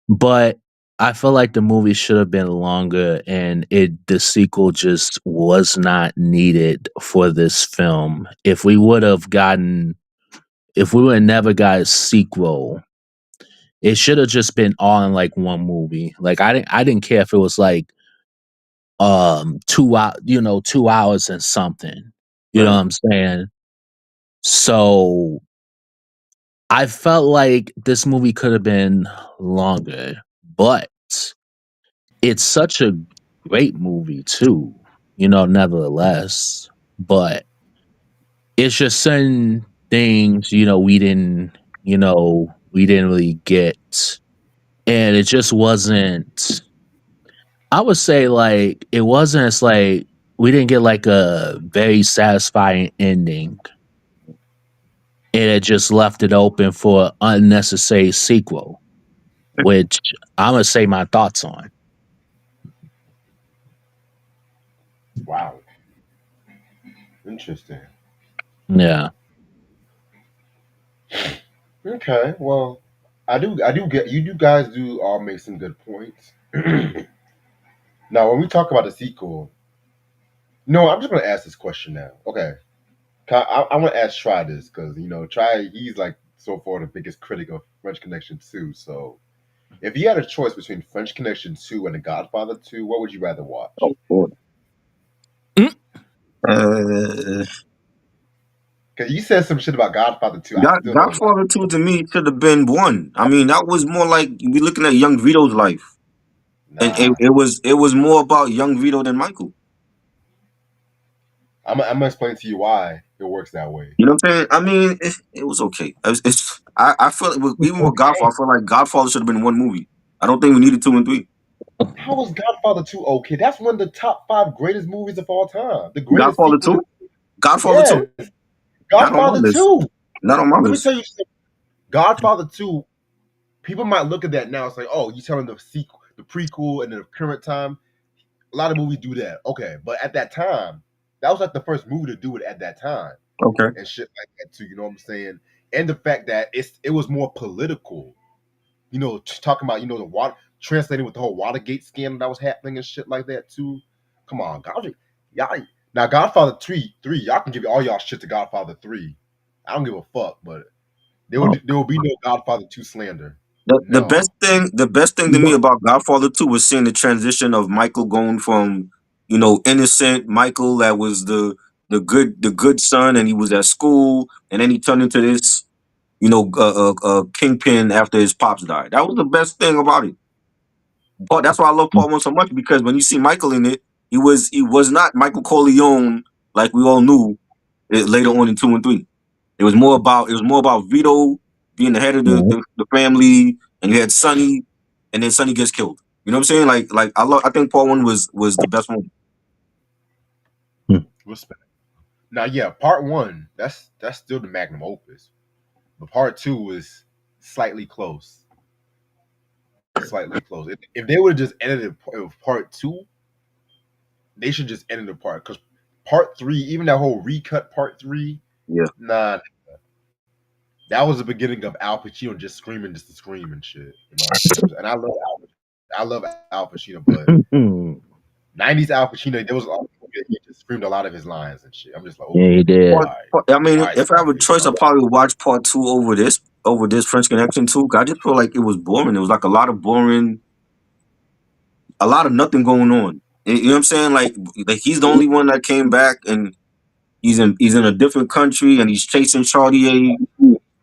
but I feel like the movie should have been longer, and the sequel just was not needed for this film. If we would have never got a sequel, it should have just been all in like one movie. Like I didn't care if it was like 2 hours and something. You know what Right. I'm saying? So I felt like this movie could have been longer, but it's such a great movie too, nevertheless. But it's just certain things, we didn't really get. And it just wasn't, I would say like it wasn't as like we didn't get like a very satisfying ending. And it just left it open for unnecessary sequel, which I'm gonna say my thoughts on. Wow, interesting. Yeah. Okay, well, I do get you. Do guys do all make some good points. Now, when we talk about the sequel, no, I'm just gonna ask this question now. Okay, I want to ask Try this because Try he's like so far the biggest critic of French Connection 2. So, if you had a choice between French Connection 2 and The Godfather 2, what would you rather watch? Oh, boy. Mm. Uh, Because you said some shit about Godfather 2. I still don't watch. Godfather 2 to me should have been one. I mean, that was more like we looking at young Vito's life. And Nah, it was more about young Vito than Michael. I'm gonna explain to you why it works that way. You know what I'm saying? I mean, it was okay. I feel even with Godfather, I feel like Godfather should have been one movie. I don't think we needed two and three. How was Godfather 2 okay? That's one of the top five greatest movies of all time. The greatest Godfather sequel to 2? Godfather 2? yes, Not on my Godfather list. 2. Not on my Let me list. tell you something. Godfather 2, people might look at that now. It's like, oh, you telling the sequel, the prequel, and the current time. A lot of movies do that. Okay, but at that time, that was like the first movie to do it at that time Okay. and shit like that too. You know what I'm saying? And the fact that it was more political. Talking about the water translating with the whole Watergate scandal that was happening and shit like that too. Come on, God, y'all. Now Godfather three, y'all can give all y'all shit to Godfather 3. I don't give a fuck, but Oh. there will be no Godfather 2 slander. The No. best thing to me about Godfather 2 was seeing the transition of Michael going from, innocent Michael that was the good son and he was at school and then he turned into this, kingpin after his pops died. That was the best thing about it. But that's why I love Part One so much because when you see Michael in it, he was not Michael Corleone like we all knew later on in two and three. It was more about Vito being the head of Mhm. the family, and you had Sonny, and then Sonny gets killed. You know what I'm saying? Like I think Part One was the best one. Respect. Now, yeah, part one, that's still the magnum opus. But part two is slightly close. Slightly close. If they would have just edited part two, they should just edit the part because part three, even that whole recut part three, Yeah. nah, that was the beginning of Al Pacino just screaming just to scream and shit. And I love Al Pacino, but Mhm. '90s Al Pacino, there was a lot of he just screamed a lot of his lines and shit. I'm just like, Yeah, okay, he did. I all mean, right, if I have a Scarface, choice, calm I'd down. probably watch part two over this French Connection too. 'Cause I just feel like it was boring. It was like a lot of boring, a lot of nothing going on. You know what I'm saying? Like he's the only one that came back, and he's in a different country, and he's chasing Chartier,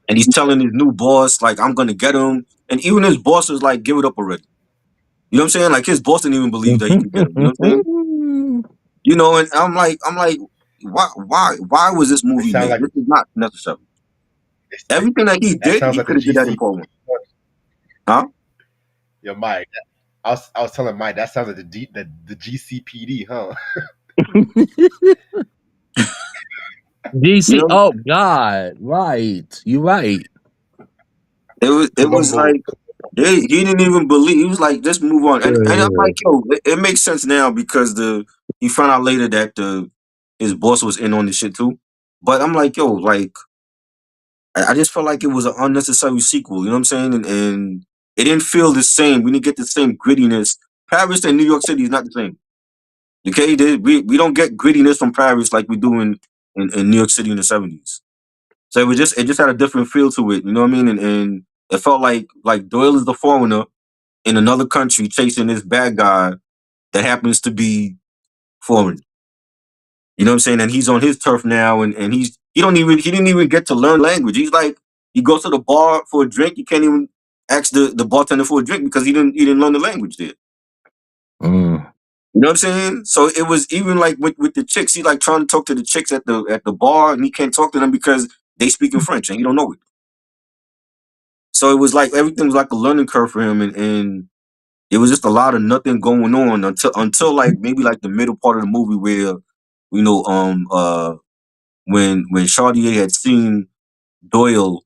and he's telling his new boss like I'm gonna get him, and even his boss is like give it up already. You know what I'm saying? Like his boss didn't even believe that he could get him. You know what I'm saying? You know, and I'm like, why was this It movie sounds made? like This is not necessary. it, Everything that he that did, sounds he like the could have did that in GC. part one. Huh? Yo, Mike. I was telling Mike that sounds like the GCPD, huh? You DC. know, Oh God, right. You're right. it was Colombo. like he didn't even believe. He was like, just move on. And I'm like, yo, it makes sense now because he found out later that his boss was in on the shit too. But I'm like, yo, like I just felt like it was an unnecessary sequel. You know what I'm saying? And it didn't feel the same. We didn't get the same grittiness. Paris and New York City is not the same. Okay, we don't get grittiness from Paris like we do in New York City in the '70s. So it just had a different feel to it. You know what I mean? And it felt like Doyle is the foreigner in another country chasing this bad guy that happens to be foreign. You know what I'm saying? And he's on his turf now, and he didn't even get to learn the language. He's like he goes to the bar for a drink. He can't even ask the bartender for a drink because he didn't learn the language there. Mm. You know what I'm saying? So it was even like with the chicks. He like trying to talk to the chicks at the bar, and he can't talk to them because they speak in French and he don't know it. So it was like everything was like a learning curve for him, and it was just a lot of nothing going on until like maybe like the middle part of the movie where you know when Chartier had seen Doyle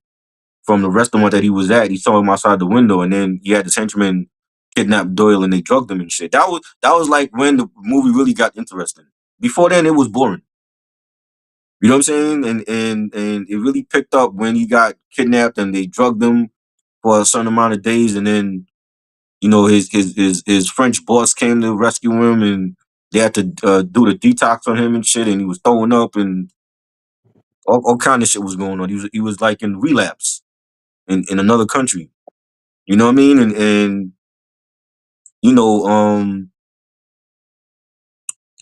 from the restaurant that he was at, he saw him outside the window, and then he had the henchmen kidnap Doyle and they drugged him and shit. That was like when the movie really got interesting. Before then, it was boring. You know what I'm saying? And it really picked up when he got kidnapped and they drugged him for a certain amount of days, and then you know his French boss came to rescue him, and they had to do the detox on him and shit, and he was throwing up and all kind of shit was going on. He was like in relapse in another country. You know what I mean? And you know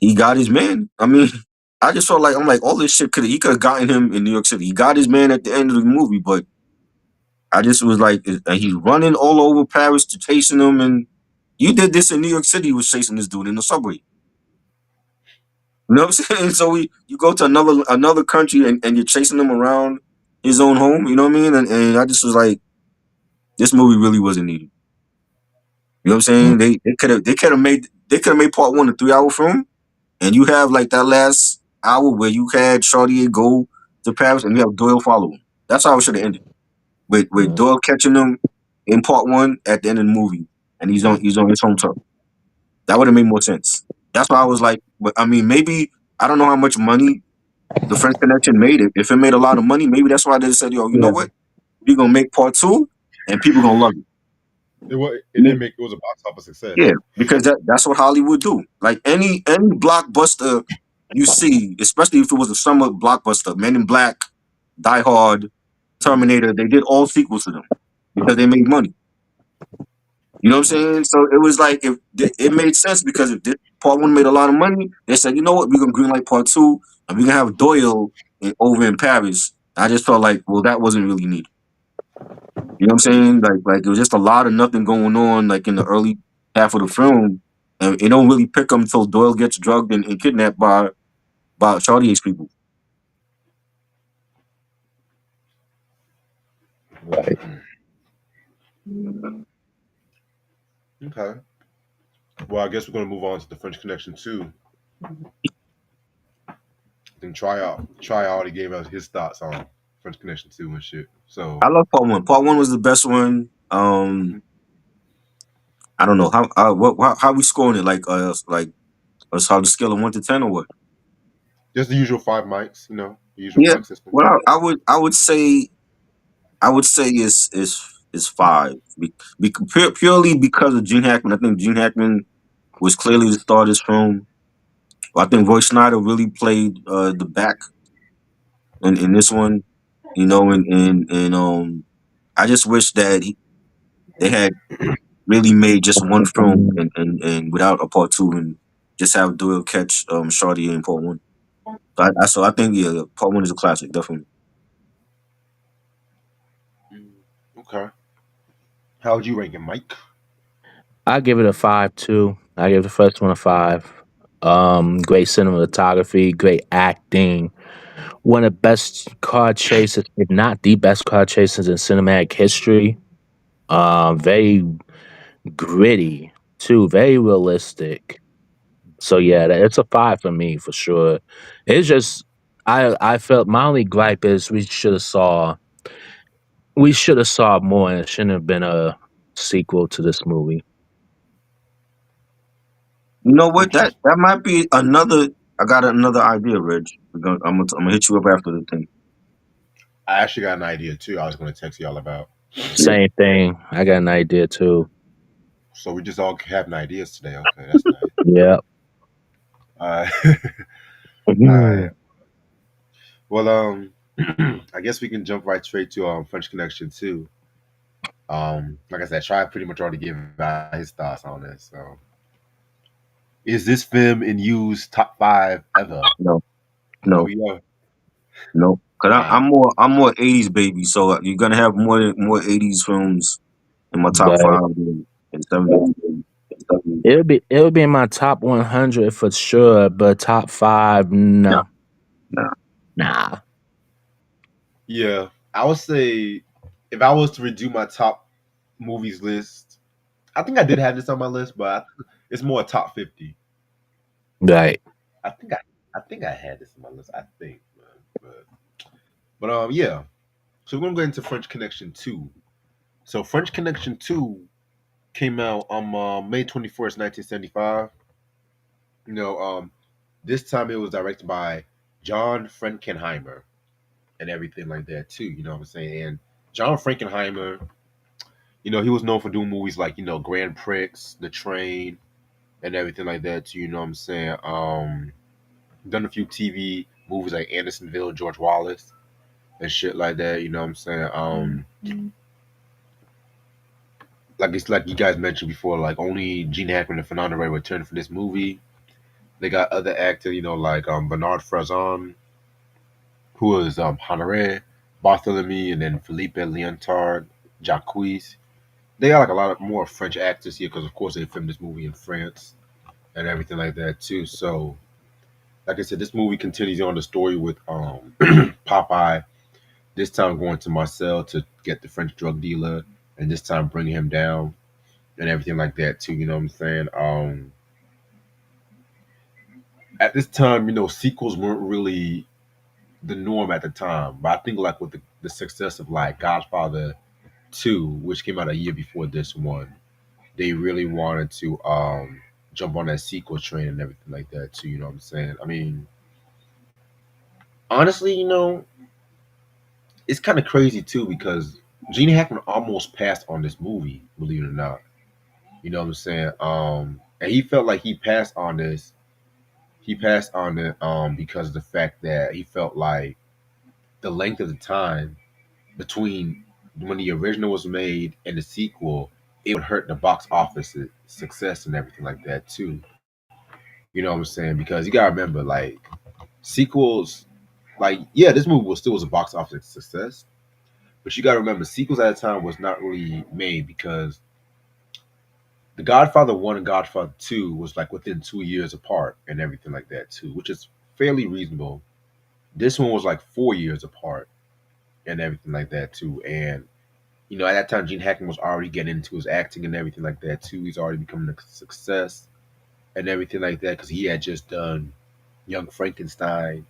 he got his man. I mean. I just felt like I'm like all this shit he could have gotten him in New York City. He got his man at the end of the movie, but I just was like, he's running all over Paris to chasing him, and you did this in New York City, was chasing this dude in the subway. You know what I'm saying? So you go to another country and you're chasing him around his own home. You know what I mean? And I just was like, this movie really wasn't needed. You know what I'm saying? They could have made part one a 3 hour film, and you have like that last hour where you had Chartier go to Paris and you have Doyle follow him. That's how it should have ended. With Mm. Doyle catching him in part one at the end of the movie, and he's on his home turf. That would have made more sense. That's why I was like, but I mean, maybe I don't know how much money the French Connection made it. If it made a lot of money, maybe that's why they said, yo, you know Yeah. what? We're gonna make part two, and people gonna love it. It didn't make it was a box office Yeah, success. because that's what Hollywood do. Like any blockbuster you see, especially if it was a summer blockbuster, Men in Black, Die Hard, Mhm. Terminator, they did all sequels to them because they made money. You know what I'm saying? So it was like if it made sense because if this part one made a lot of money, they said, you know what, we're gonna greenlight part two, and we're gonna have Doyle over in Paris. I just felt like, well, that wasn't really needed. You know what I'm saying? Like it was just a lot of nothing going on, like in the early half of the film, and it don't really pick up until Doyle gets drugged and kidnapped by Chartier's people. Right. Okay. Well, I guess we're gonna move on to the French Connection 2. Then try out. He gave us his thoughts on French Connection 2 and shit. So I love part one. Part one was the best one. I don't know how we scoring it, like how the scale of 1 to 10 or what? just the usual 5 mics, the usual Yeah. mic system. Well, I would say is five. Purely because of Gene Hackman. I think Gene Hackman was clearly the star of this film. I think Roy Schneider really played the back in this one, you know, and I just wish that they had really made just one film and without a part two and just have Doyle catch Shorty in part one. So I think yeah, part one is a classic, definitely. Mm, okay. How would you rank it, Mike? I give it a 5 too. I give the first one a 5. Great cinematography, great acting. One of the best car chases, if not the best car chases in cinematic history. Very gritty too, very realistic. So yeah, it's a 5 for me for sure. It's just I felt my only gripe is we should have saw more and it shouldn't have been a sequel to this movie. You know what? That Interesting. that might be another. I got another idea, Reg. I'm gonna hit you up after the thing. I actually got an idea too. I was going to text y'all about. Yeah. Same thing. I got an idea too. So we just all having ideas today. Okay, that's nice. Yep. All right. All right. Mhm. Well, I guess we can jump right straight to French Connection too. Like I said, Try pretty much already gave out his thoughts on this. So, is this film in you's top five ever? No, No, no, yeah. no. Cause Nah. I'm more '80s baby, so you're gonna have more '80s films in my top But five than '70s. it'll be in my top 100 for sure, but top 5 Nah, no. nah. Nah. Yeah, I would say if I was to redo my top movies list, I think I did have this on my list, but it's more top 50. Right. I think I, I think I had this on my list. I think, man. But yeah. So we're gonna go into French Connection 2. So French Connection 2 came out on May 21st, 1975. You know, this time it was directed by John Frankenheimer and everything like that too. You know what I'm saying? And John Frankenheimer, he was known for doing movies like Grand Prix, The Train, and everything like that too. You know what I'm saying? Done a few TV movies like Andersonville, George Wallace, and shit like that. You know what I'm saying? Like it's like you guys mentioned before, like only Gene Hackman and Fernando Rey returned for this movie. They got other actors, like Bernard Frezon, who was Honoré, Barthélemy, and then Philippe Leontard, Jacques. They got like a lot of more French actors here because, of course, they filmed this movie in France and everything like that too. So, like I said, this movie continues on the story with Popeye. This time going to Marcel to get the French drug dealer, and this time bringing him down and everything like that too. You know what I'm saying? At this time, sequels weren't really the norm at the time, but I think like with the success of like Godfather 2, which came out a year before this one, they really wanted to jump on that sequel train and everything like that too. You know what I'm saying? I mean, honestly, it's kind of crazy too because Gene Hackman almost passed on this movie, believe it or not. You know what I'm saying? And he felt like he passed on this. He passed on it because of the fact that he felt like the length of the time between when the original was made and the sequel, it would hurt the box office success and everything like that too. You know what I'm saying? Because you gotta remember, like sequels, like yeah, this movie was still was a box office success, but you gotta remember, sequels at the time was not really made because The Godfather 1 and Godfather 2 was like within 2 years apart and everything like that too, which is fairly reasonable. This one was like 4 years apart and everything like that too, and at that time, Gene Hackman was already getting into his acting and everything like that too. He's already becoming a success and everything like that because he had just done Young Frankenstein,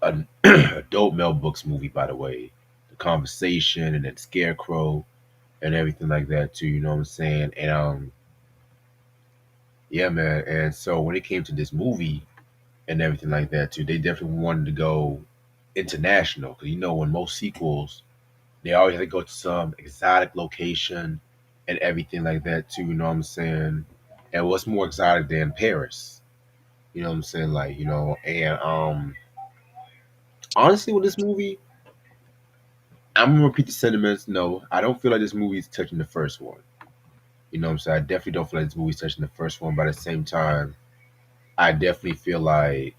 a, a dope Mel Brooks movie, by the way, The Conversation, and then Scarecrow and everything like that too. You know what I'm saying? And yeah, man. And so when it came to this movie and everything like that too, they definitely wanted to go international because when most sequels they always have to go to some exotic location and everything like that too. You know what I'm saying? And what's more exotic than Paris? You know what I'm saying? Like, and honestly, with this movie, I'm gonna repeat the sentiments. No, I don't feel like this movie is touching the first one. You know what I'm saying? I definitely don't feel like this movie's touching the first one, but at the same time, I definitely feel like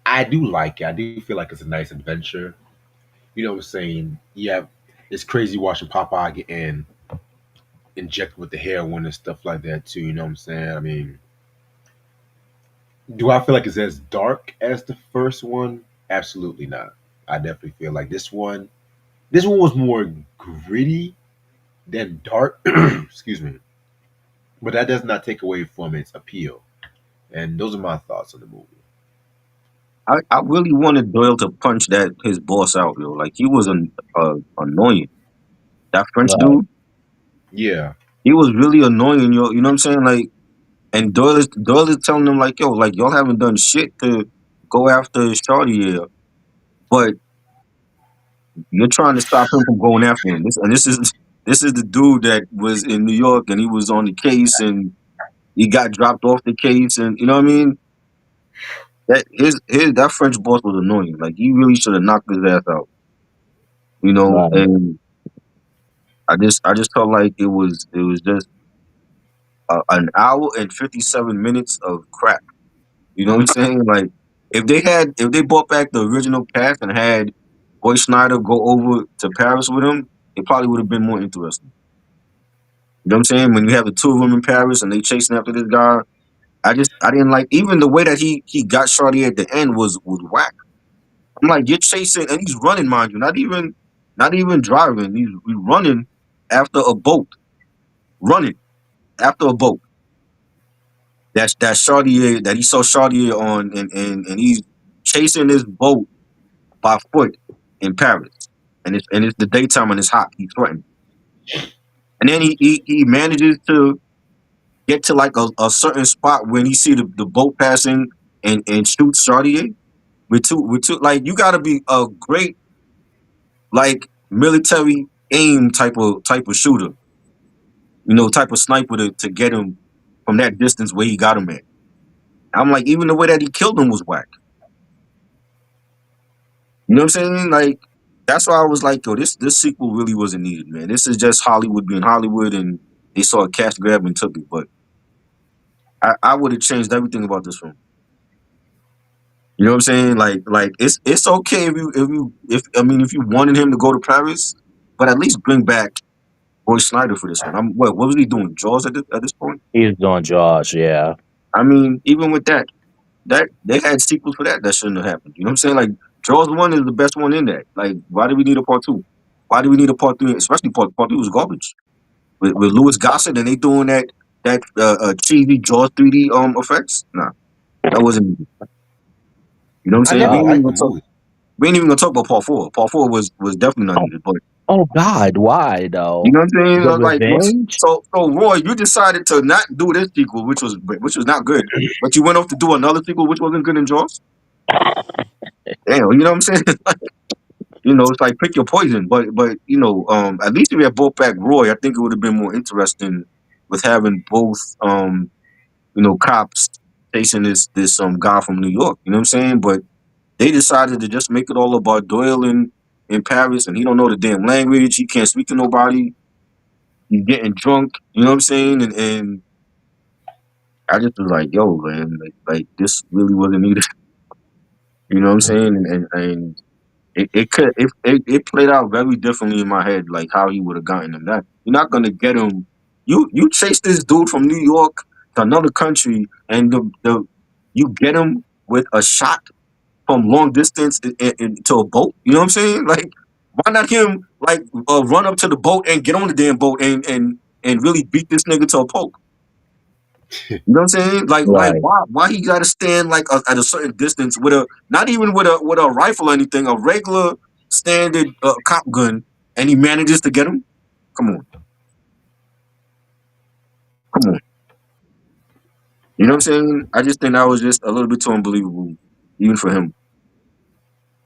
I do like it. I do feel like it's a nice adventure. You know what I'm saying? Yeah, it's crazy watching Popeye getting injected with the heroin and stuff like that too. You know what I'm saying? I mean, do I feel like it's as dark as the first one? Absolutely not. I definitely feel like this one was more gritty than dark. Excuse me. But that does not take away from its appeal. And those are my thoughts on the movie. I really wanted Doyle to punch that his boss out, yo. Like he was annoying. That French Right. dude, Yeah. he was really annoying, yo. You know what I'm saying? Like, and Doyle is telling them like, yo, like y'all haven't done shit to go after Chartier, but you're trying to stop him from going after him. This is the dude that was in New York and he was on the case and he got dropped off the case and you know what I mean. That French boss was annoying. Like he really should have knocked his ass out. You know, Right. and I just felt like it was just an hour and 57 minutes of crap. You know what I'm saying? Like if they brought back the original cast and had Boy Schneider go over to Paris with him, it probably would have been more interesting. You know what I'm saying? When you have the two of them in Paris and they chasing after this guy, I didn't like even the way that he got Charlie at the end was whack. I'm like, you're chasing and he's running, mind you, not even driving. He's running after a boat. Running after a boat. That's Chartier that he saw Chartier on and he's chasing this boat by foot in Paris. And it's the daytime and it's hot. He's sweating. And then he manages to get to like a certain spot when he see the boat passing and shoot Chartier with two like you gotta be a great like military aim type of shooter, type of sniper to get him from that distance where he got him at. I'm like, even the way that he killed him was whack. You know what I'm saying? Like that's why I was like, yo, this sequel really wasn't needed, man. This is just Hollywood being Hollywood, and they saw a cash grab and took it. But I would have changed everything about this film. You know what I'm saying? Like it's okay if you wanted him to go to Paris, but at least bring back Roy Schneider for this one. What was he doing? Jaws at this point? He's doing Jaws, yeah. I mean, even with that they had sequels for that shouldn't have happened. You know what I'm saying? Like Jaws one is the best one in that. Like, why do we need a part two? Why do we need a part three? Especially part three was garbage with Louis Gossett and they doing that cheesy Jaws 3D effects. Nah, that wasn't. You know what I'm I saying? never Uh, liked the movie. We ain't even gonna talk about part four. Part four was definitely not oh, needed. But oh God, why you though? know what I'm saying? I The was like, revenge? so Roy, you decided to not do this sequel, which was not good, but you went off to do another sequel, which wasn't good in Jaws. Damn, you know what I'm saying? It's like pick your poison. But at least if we had brought back Roy, I think it would have been more interesting with having both cops chasing this guy from New York. You know what I'm saying? But they decided to just make it all about Doyle in Paris, and he don't know the damn language. He can't speak to nobody. He's getting drunk. You know what I'm saying? And I just was like, yo, man, like this really wasn't needed. You know what I'm saying? And it played out very differently in my head, like how he would have gotten him. That you're not gonna get him. You chase this dude from New York to another country, and the you get him with a shot from long distance to a boat. You know what I'm saying? Like, why not him like run up to the boat and get on the damn boat and really beat this nigga to a pulp? You know what I'm saying? Like Right. why he got to stand like at a certain distance with a not even with a rifle or anything, a regular standard cop gun, and he manages to get him. Come on, come on. You know what I'm saying? I just think that was just a little bit too unbelievable, even for him.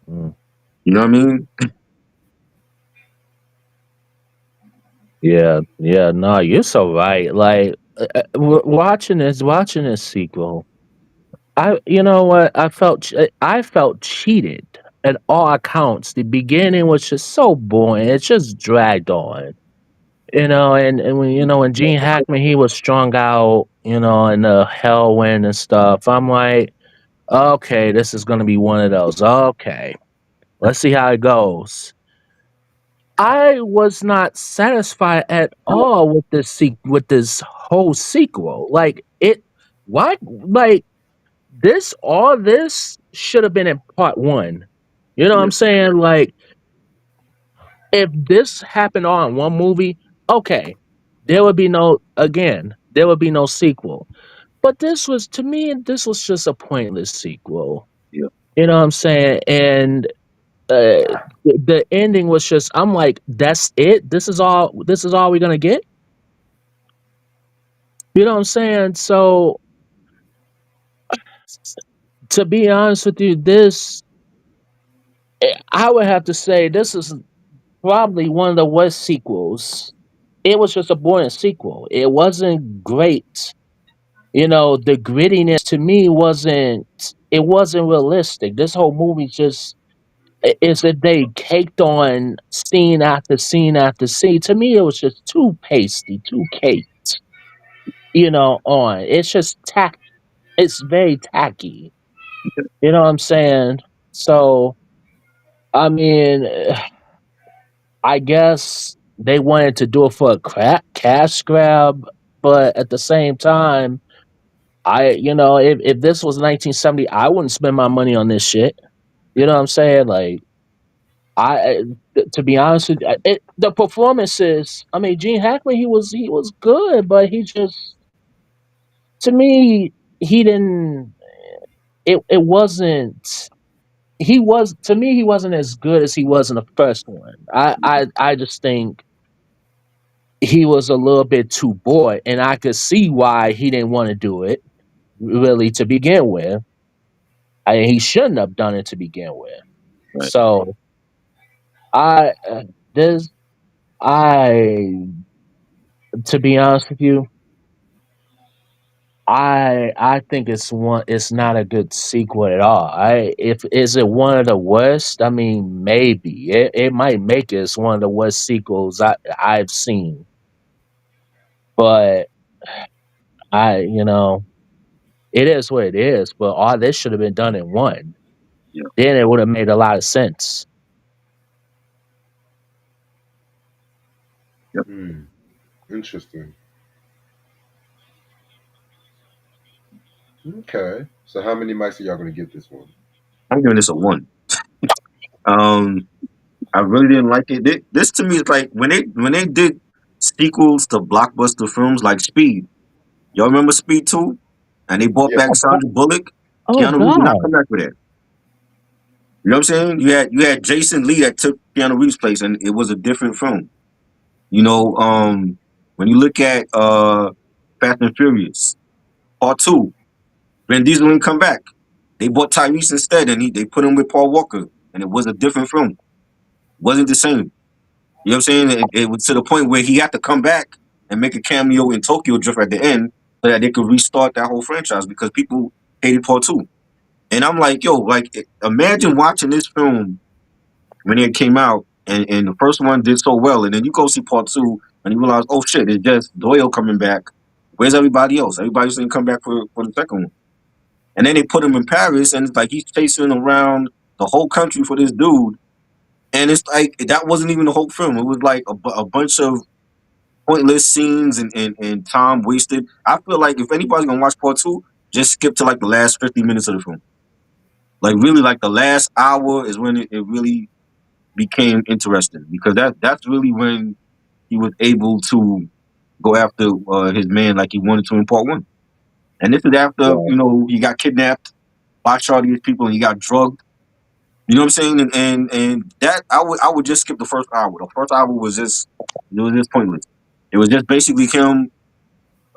Mm. You know what I mean? Yeah, yeah, no, you're so right. Like watching this sequel. you know what? I felt cheated at all accounts. The beginning was just so boring. It just dragged on. And when when Gene Hackman he was strung out, and the heroin and stuff. I'm like, okay, this is gonna be one of those. Okay, let's see how it goes. I was not satisfied at all with with this whole sequel. Like it, what? Like all this should have been in part one. You know what Yeah, I'm saying? Like if this happened all in one movie, okay, there would be no sequel. But this was to me, this was just a pointless sequel. yeah, You know what I'm saying? And the ending was just I'm like, that's it? This is all we're gonna get? You know what I'm saying? So to be honest with you, I would have to say this is probably one of the worst sequels. It was just a boring sequel. It wasn't great. The grittiness to me wasn't realistic. This whole movie just is that they caked on scene after scene after scene. To me, it was just too pasty, too caked. On it's just tack. It's very tacky. You know what I'm saying? So I mean, I guess they wanted to do it for a cash grab, but at the same time, if this was 1970, I wouldn't spend my money on this shit. You know what I'm saying? Like, to be honest with you, the performances. I mean, Gene Hackman, he was good, but he just to me he didn't. It wasn't. He was to me he wasn't as good as he was in the first one. I just think he was a little bit too bored, and I could see why he didn't want to do it really to begin with. He shouldn't have done it to begin with. right. So I this I to be honest with you, I think it's not a good sequel at all. I if is it one of the worst? I mean, maybe it might make it as one of the worst sequels I've seen, but it is what it is. But all this should have been done in one. Yeah, Then it would have made a lot of sense. yep. Hmm. Interesting. Okay. So how many mics are y'all gonna give this one? I'm giving this a one. Um, I really didn't like it. This to me is like when they did sequels to blockbuster films like Speed. Y'all remember Speed 2? And they brought Yeah. back Sandra Bullock. Oh Keanu Reeves did not God! come back for that. You know what I'm saying? You had Jason Lee that took Keanu Reeves' place, and it was a different film. You know, when you look at Fast and Furious Part 2, Vin Diesel didn't come back. They brought Tyrese instead, and they put him with Paul Walker, and it was a different film. It wasn't the same. You know what I'm saying? It was to the point where he had to come back and make a cameo in Tokyo Drift at the end so that they could restart that whole franchise because people hated Part 2. And I'm like, yo, like, imagine watching this film when it came out and the first one did so well. And then you go see Part 2 and you realize, oh shit, it's just Doyle coming back. Where's everybody else? Everybody's didn't come back for the second one. And then they put him in Paris and it's like he's chasing around the whole country for this dude. And it's like that wasn't even the whole film. It was like a bunch of pointless scenes and time wasted. I feel like if anybody's gonna watch Part 2, just skip to like the last 50 minutes of the film. Like really, like the last hour is when it really became interesting because that's really when he was able to go after his man like he wanted to in Part 1. And this is after Yeah, he got kidnapped by all these people and he got drugged. You know what I'm saying? And that I would just skip the first hour. The first hour was just pointless. It was just basically him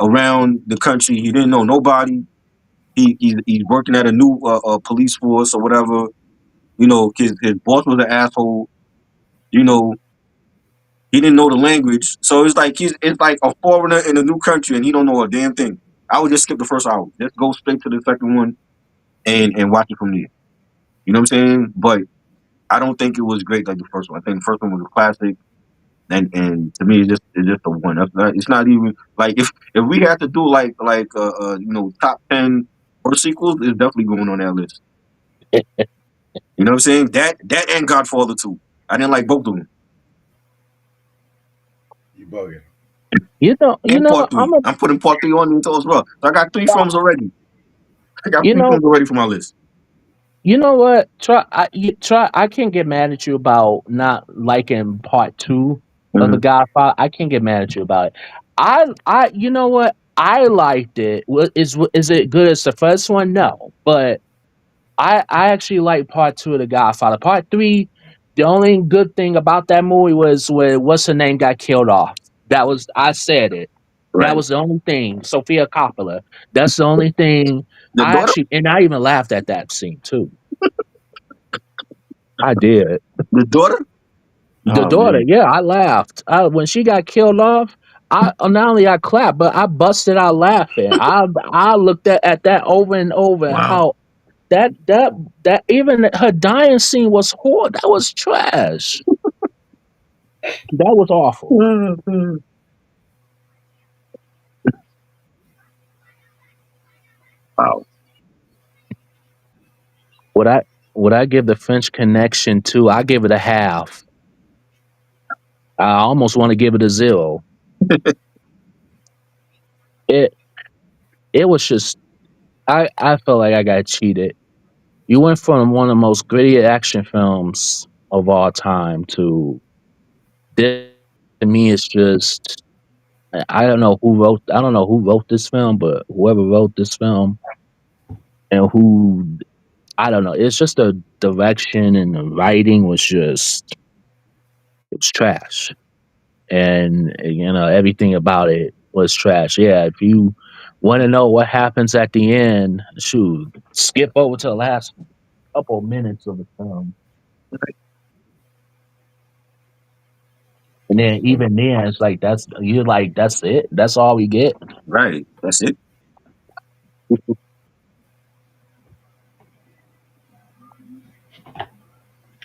around the country. He didn't know nobody. He's working at a new police force or whatever. His boss was an asshole. You know, he didn't know the language, so it's like a foreigner in a new country and he don't know a damn thing. I would just skip the first hour. Just go straight to the second one. and watch it from there. You know what I'm saying? But I don't think it was great like the first one. I think the first one was a classic, and to me, it's just a one. It's not even like if we had to do top 10 or sequels, it's definitely going on that list. You know what I'm saying? That and Godfather 2. I didn't like both of them. You bugging. You And know, part three. I'm putting part three on into as well. So I got three films already. I got you three know, films already for my list. you know what? Try. I can't get mad at you about not liking part two of the Mhm. Godfather. I can't get mad at you about it. You know what? I liked it. Is it good as the first one? No, but I actually like part two of the Godfather. Part three, the only good thing about that movie was when what's her name got killed off. That was I said it. That Right. was the only thing. Sophia Coppola. That's the only thing. The daughter? I even laughed at that scene too. I did. The daughter? The Oh daughter, man. yeah, I laughed. When she got killed off, I not only I clapped, but I busted out laughing. I looked at that over and over. Wow. How that that even her dying scene was horrible. That was trash. That was awful. Wow. Would I would I give the French Connection to? I give it a half. I almost want to give it a zero. It it was just I felt like I got cheated. You went from one of the most gritty action films of all time to this. To me, it's just I don't know who wrote. I don't know who wrote this film, but whoever wrote this film and who I don't know. It's just the direction and the writing was just it was trash, and you know everything about it was trash. Yeah, if you want to know what happens at the end, shoot, skip over to the last couple minutes of the film. And then even then, it's like you're like that's it. That's all we get. Right. That's it.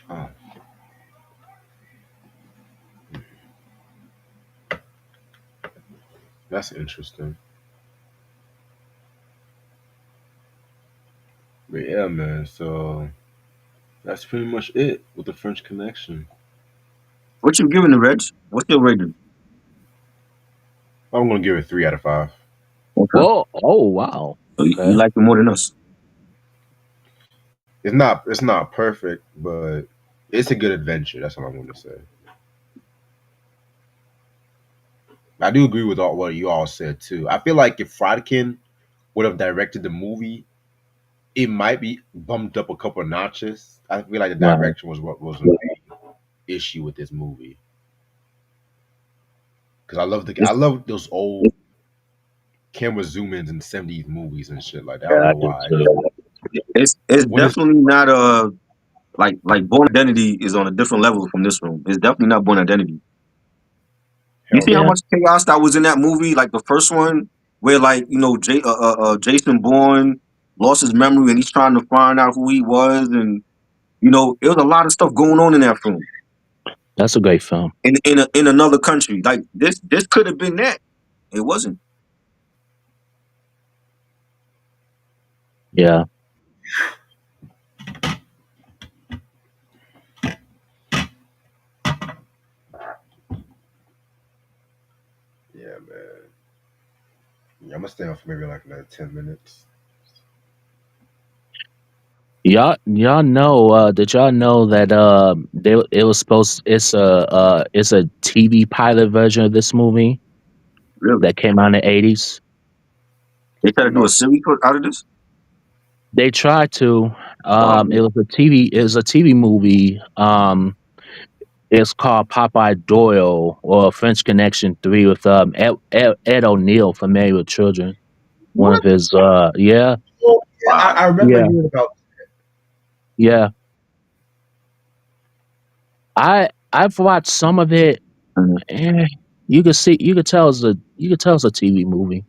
Oh, that's interesting. But yeah, man. So that's pretty much it with the French Connection. What you giving the Reds? What's your rating? I'm gonna give it 3 out of 5. Okay. Whoa! Oh wow! So you Okay. like it more than us. It's not perfect, but it's a good adventure. That's all I'm gonna say. I do agree with all what you all said too. I feel like if Friedkin would have directed the movie, it might be bumped up a couple of notches. I feel like the Right. direction was what was a big issue with this movie because I It's, love those old camera zoom ins in '70s movies and shit like that. I don't Yeah, I know do why. too. it's When is definitely not like Born Identity is on a different level from this film. It's definitely not Born Identity. You hell see how Yeah, no. much chaos that was in that movie? Like the first one, where Jason Bourne lost his memory and he's trying to find out who he was, and it was a lot of stuff going on in that film that's a great film. in another country. Like this could have been that. It wasn't. Yeah, Yeah, man. Yeah, I'm gonna stay on for maybe like another 10 minutes. y'all know. Did y'all know that it was supposed? It's a TV pilot version of this movie Really. that came out in the '80s. They try to do a No, series out of this. They tried to. Wow, It man. was a TV. It was a TV movie. It's called Popeye Doyle or French Connection 3 with Ed O'Neill from Married with Children. One of what? his yeah, Oh, yeah, Wow. I remember yeah, hearing about. yeah. I've watched some of it. Mhm. Eh, you could tell it's a TV movie.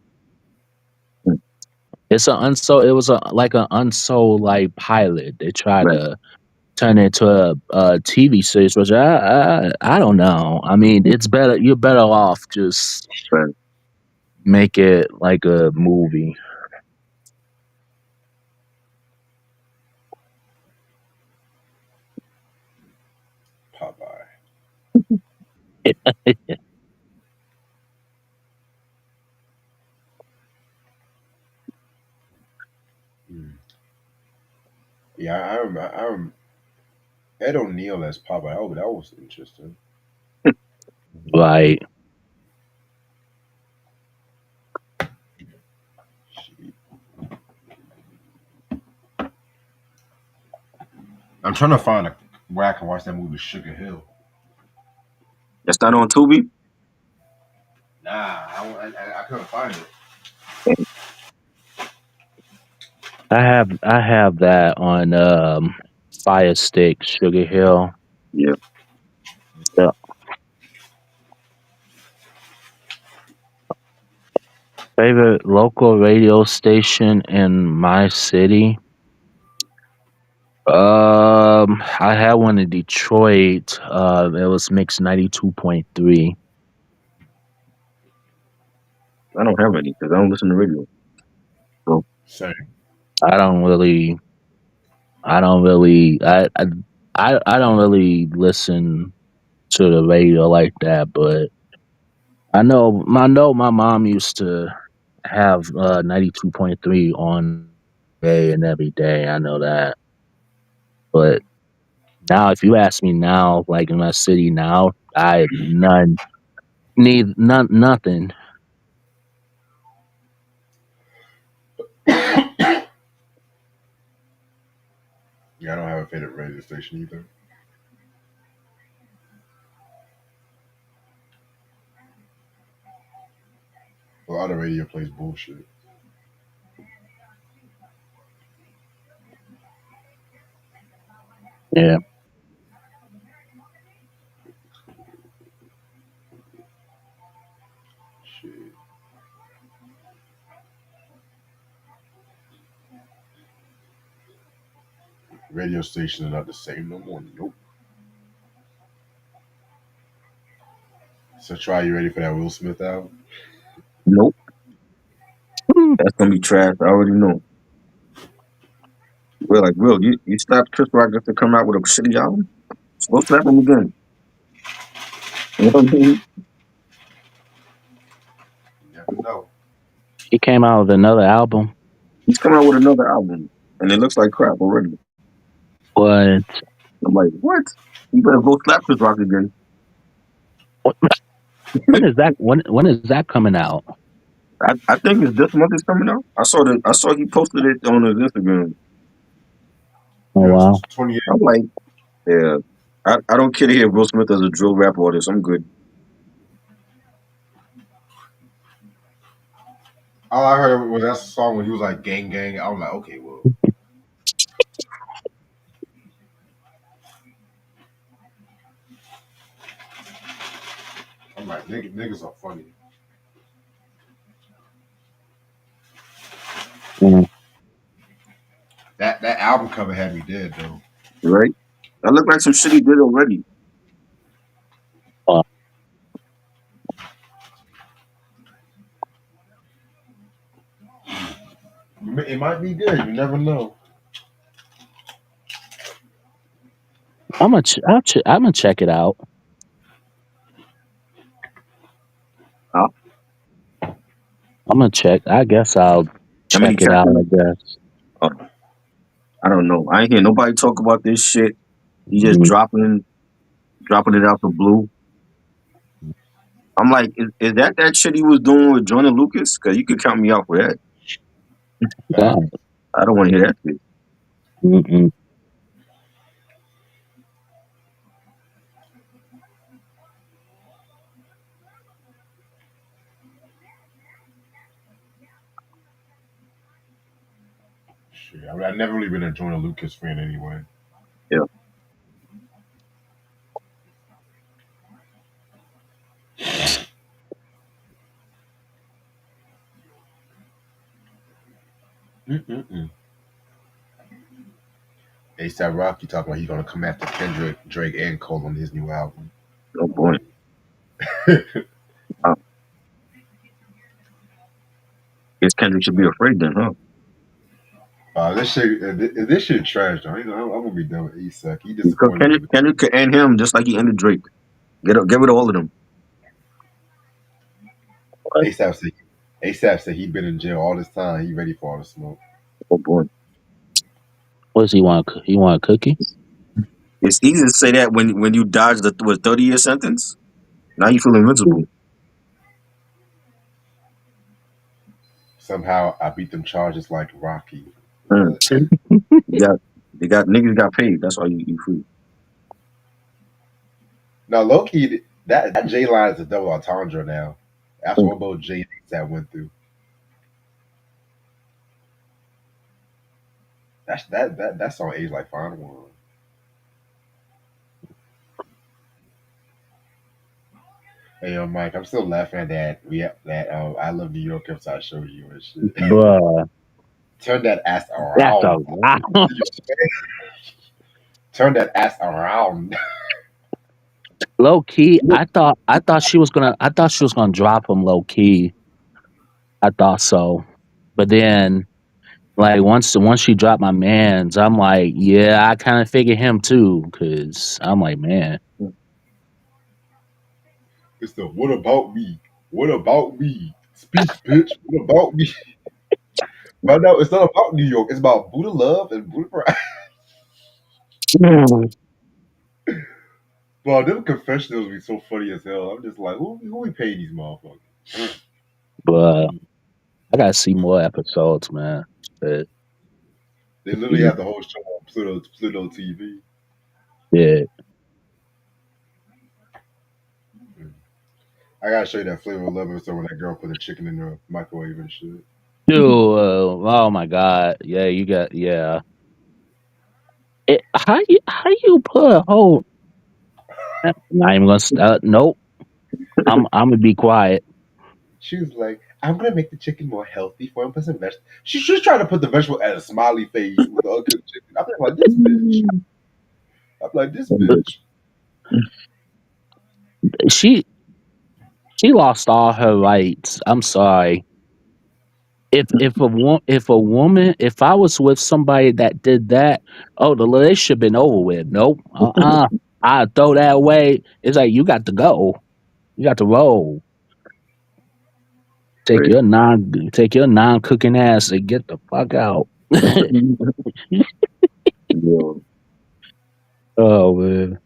It's an unsold. It was a like an unsold like pilot. They tried Right, to turn it into a TV series, which I don't know. I mean, it's better. You're better off just right. make it like a movie. Popeye. Mm. Yeah, I remember Ed O'Neill as Popeye. Oh, that was interesting. Like Shit. I'm trying to find where I can watch that movie Sugar Hill. That's not on Tubi. Nah, I couldn't find it. I have that on Fire Stick, Sugar Hill. Yeah, The favorite local radio station in my city. I had one in Detroit. It was Mix 92.3. I don't have any because I don't listen to radio. So Same. I don't really, I don't really, I don't really listen to the radio like that. But I know my mom used to have 92.3 on day and every day. I know that. But now, if you ask me now, like in my city now, I none, need none, nothing. Yeah, I don't have a favorite radio station either. A lot of radio plays bullshit. Yeah, Shit. Radio stations are not the same no more. Nope. So try, you ready for that Will Smith album? nope, mm, that's gonna be trash. I already know. We're like, Will, you stopped Chris Rock just to come out with a shitty album? So go slap him again. You know what I mean? You never know. he came out with another album. He's coming out with another album, and it looks like crap already. But I'm like, what? You better go slap Chris Rock again. what, when is that? When is that coming out? I think it's this month it's coming out. I saw he posted it on his Instagram. Oh Yeah, wow. 28. I'm like, yeah, I don't care to hear Will Smith as a drill rap artist. I'm good. All I heard was that song when he was like gang gang. I was like, okay, well, I'm like, niggas are funny. Mm, That album cover had me dead though. Right? That looked like some shit he did already. uh, It might be good. You never know. I'm gonna check it out. Huh? I'm gonna check. I guess I'll How many check it out. I chapters? guess. Uh, I don't know. I ain't hear nobody talk about this shit. He just Mm, dropping it out the blue. I'm like, is that shit he was doing with Jordan Lucas? Because you could count me out for that. Huh? God. I don't want to hear that shit. Mm-mm. Shit, I mean, I've never really been a Jordan Lucas fan anyway. Yeah. Mm-mm-mm. ASAP Rocky talking about he's gonna come after Kendrick, Drake, and Cole on his new album. Oh boy. I guess Kendrick should be afraid then, huh? This shit trash, though. I'm gonna be done with ASAP. He Because disappointed me with Kendrick could end him just like he ended Drake. Get rid of all of them. What? ASAP said. ASAP said he been in jail all this time. He ready for all the smoke. Oh boy. What does he want? He want a cookie? It's easy to say that when you dodge the 30-year sentence. Now you feel invincible. Somehow I beat them charges like Rocky. Mm. What? You got niggas got paid. That's why you free. Now, low key, that J line is a double entendre now. After Mm. what both J and ASAP went through. That song aged like fine wine. Hey, yo, Mike, I'm still laughing at that. That I love New York episode I showed you and shit. Bruh, Turn that ass that's a around. lot. Turn that ass around. Low key, I thought she was gonna drop him low key. I thought so. But then like once she dropped my man's, I'm like, yeah, I kinda figured him too. Cause I'm like, man, It's the what about me? What about me? Speak, bitch. What about me? But no, it's not about New York. It's about Buddha love and Buddha pride. Bro, them confessionals be so funny as hell. I'm just like, who we paying these motherfuckers? but I gotta see more episodes, man. But, They literally have the whole show on Pluto TV. yeah. I gotta show you that Flavor of Love episode when that girl put the chicken in the microwave and shit. Dude, oh my god. Yeah, you got yeah. How you put a whole not even gonna nope. I'm gonna be quiet. She was like, I'm gonna make the chicken more healthy for him. Put some vegetables. She's trying to put the vegetable as a smiley face with the uncooked chicken. I'm like, this bitch. I'm like, this bitch. She she lost all her rights. I'm sorry. If I was with somebody that did that, oh, the relationship been over with. Nope. I throw that away. It's like you got to go. You got to roll. Right. Take your non cooking ass and get the fuck out. Yo. Oh man.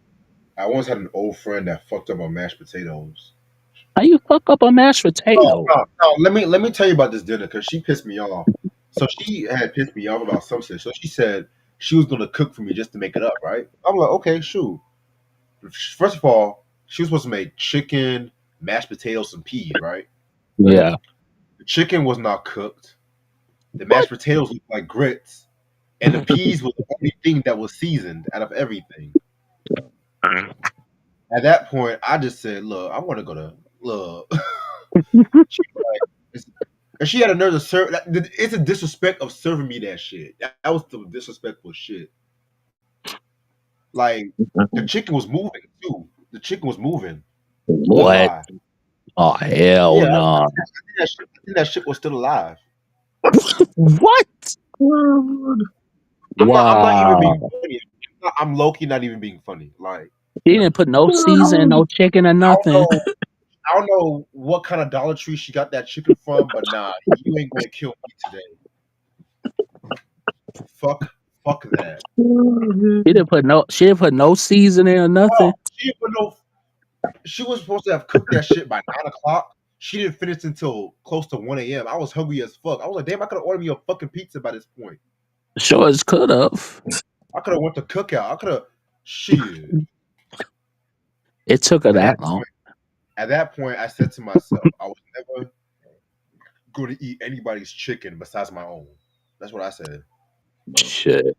I once had an old friend that fucked up on mashed potatoes. How you fuck up a mashed No, potato? no, no. Let me tell you about this dinner because she pissed me off. So she had pissed me off about some shit. So she said she was gonna cook for me just to make it up, right? I'm like, okay, shoot. First of all, she was supposed to make chicken, mashed potatoes, and peas, right? Yeah. The chicken was not cooked. The What? mashed potatoes looked like grits, and the peas was the only thing that was seasoned out of everything. At that point, I just said, "Look, I want to go to look." She was like, and she had a nerve to serve. It's a disrespect of serving me that shit. That was the disrespectful shit. Like the chicken was moving too. The chicken was moving. No What? lie. Oh hell Yeah, no. I think that shit was still alive. What? I'm not even being Wow. funny. I'm low key not even being funny. Like She didn't put no season, no chicken or I don't nothing. know. I don't know what kind of Dollar Tree she got that chicken from, but nah, you ain't gonna kill me today. Fuck that. She didn't put no seasoning or Oh, nothing. she didn't put no. She was supposed to have cooked that shit by 9 o'clock. She didn't finish until close to 1 a.m. I was hungry as fuck. I was like, damn, I could have ordered me a fucking pizza by this point. Sure as could have. I could have went to cookout. I could have shit. It took her At that that long. I said to myself, I was never going to eat anybody's chicken besides my own. That's what I said. Shit.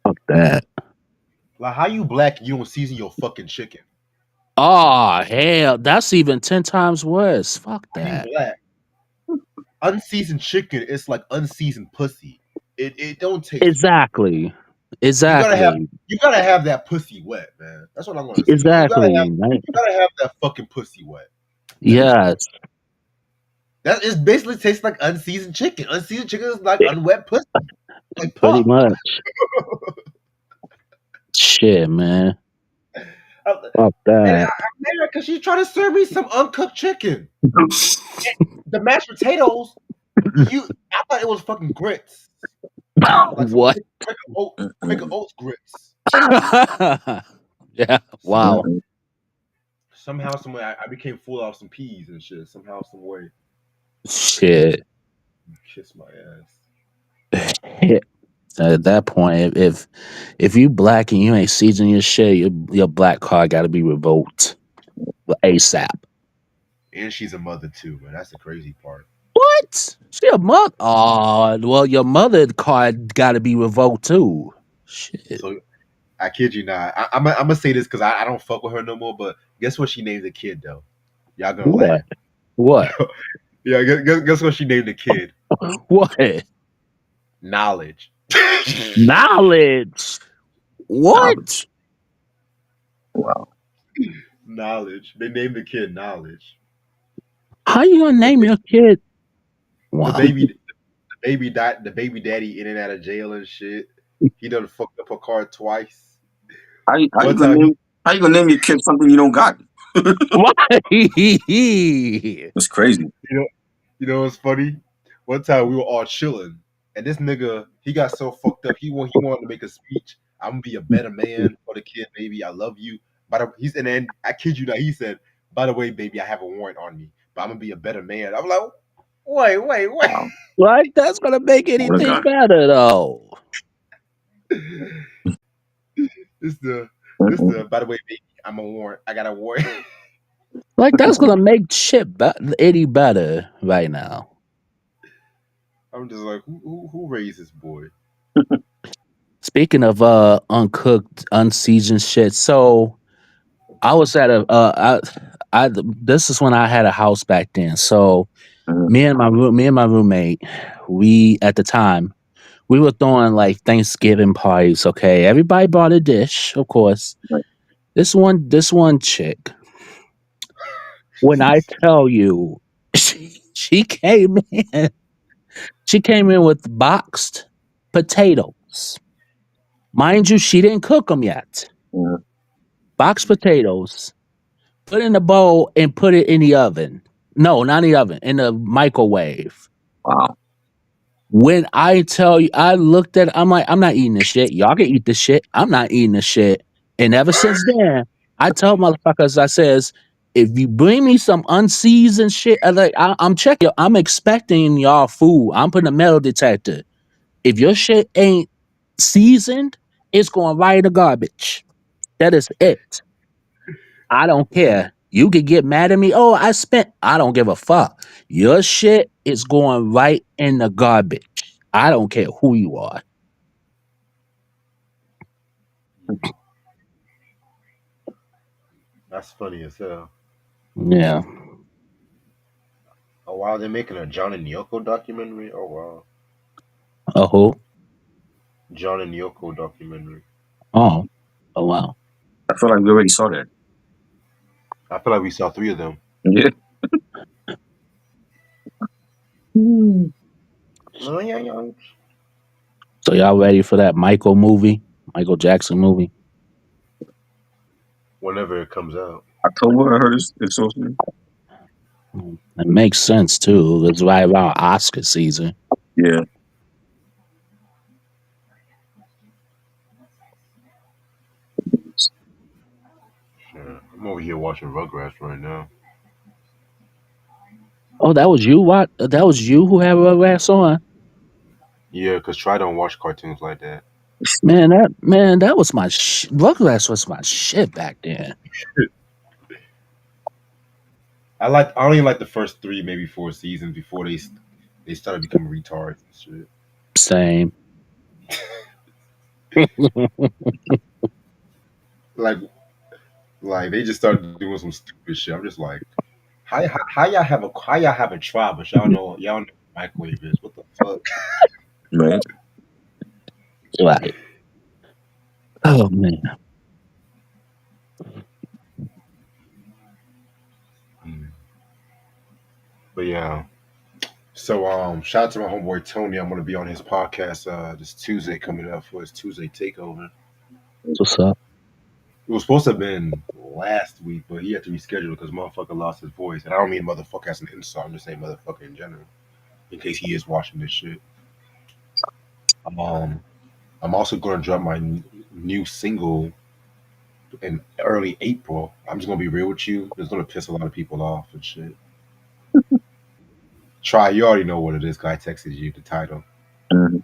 Fuck that. Like, how you black? You don't season your fucking chicken. Oh hell, that's even 10 times worse. Fuck How you that. black? unseasoned chicken is like unseasoned pussy. It don't taste right. Exactly. You gotta have Exactly. you gotta have that pussy wet, man. That's what I'm gonna say. Exactly. Right? You gotta have that fucking pussy wet. Yes. That is basically tastes like unseasoned chicken. Unseasoned chicken is like unwet pussy. Like Pretty fuck. much. Shit, man. Uh, Fuck and that. I'm mad because she's trying to serve me some uncooked chicken. The mashed potatoes, I thought it was fucking grits, like some What? Quaker oats grits. Yeah. Somehow, Wow. Mm-mm. somehow, some way, I became full of some peas and shit. Somehow, some way, Shit. kiss my ass. At that point, if you black and you ain't seasoning your shit, your black card got to be revoked ASAP. And she's a mother too, man. That's the crazy part. What? She a mother? Oh, well, your mother card got to be revoked too. Shit. So I kid you not. I'm gonna say this because I don't fuck with her no more. But guess what she named the kid though? Y'all gonna What? laugh. What? Yeah, guess what she named the kid? What? Knowledge. Knowledge. Knowledge. What? Wow. Knowledge. They named the kid Knowledge. How you gonna The name your kid? the Wow. baby the baby died. The baby daddy in and out of jail and shit. He done fucked up a car twice. How you One gonna time he, name your kid something you don't got? Why? That's crazy. you know, what's funny? One time we were all chilling, and this nigga he got so fucked up. He wanted to make a speech. I'm gonna be a better man for the kid, baby. I love you. He's and then I kid you not. He said, "By the way, baby, I have a warrant on me, but I'm gonna be a better man." I'm like, wait. Wow. Like that's gonna make What a anything guy. better though. this the Mm-mm. By the way, baby, I'm a warrant. I got a warrant. Like that's gonna make shit any better right now. I'm just like, who raised this boy? Speaking of uncooked, unseasoned shit, so I was at a this is when I had a house back then. So Mhm. me and my roommate, we at the time we were throwing like Thanksgiving parties. Okay, everybody brought a dish, of course. Right. This one chick, when I tell you, she came in, she came in with boxed potatoes. Mind you, she didn't cook them yet. Mhm. Boxed potatoes, put in a bowl and put it in the oven. No, not in the oven, in the microwave. Wow. When I tell you, I looked at, I'm like, I'm not eating this shit. Y'all can eat this shit. I'm not eating this shit. And ever since then, I tell motherfuckers, I says, if you bring me some unseasoned shit, I'm checking. I'm expecting y'all food. I'm putting a metal detector. If your shit ain't seasoned, it's going right in the garbage. That is it. I don't care. You could get mad at me. Oh, I don't give a fuck. Your shit is going right in the garbage. I don't care who you are. That's funny as hell. Yeah. Oh wow, they're making a John and Yoko documentary. Oh wow, Oh, John and Yoko documentary. oh, oh, wow. I feel like we already saw that. I feel like we saw three of them. Yeah. Mm. Oh yeah, yeah. So y'all ready for that Michael Jackson movie? Whenever it comes out. October, I heard it's supposed to be. It makes sense too. It's right around Oscar season. Yeah. Yeah. I'm over here watching Rugrats right now. Oh, that was you. What? That was you who had Rugrats on. Yeah, cause Try don't watch cartoons like that. Man, that was my Rugrats was my shit back then. I only like the first three, maybe four seasons before they started becoming retards and shit. Same. Like they just started doing some stupid shit. I'm just like, how y'all have a tribe, but y'all know. Microwave is what the fuck? Right. Right. Oh man. Mm. But yeah. So shout out to my homeboy Tony. I'm gonna be on his podcast this Tuesday coming up for his Tuesday takeover. What's up? It was supposed to have been last week, but he had to reschedule because motherfucker lost his voice. And I don't mean motherfucker as an insult. I'm just saying motherfucker in general, in case he is watching this shit. Um, I'm also going to drop my new single in early April. I'm just gonna be real with you. It's gonna piss a lot of people off and shit. Try, you already know what it is. Cause I texted you the title. Mhm.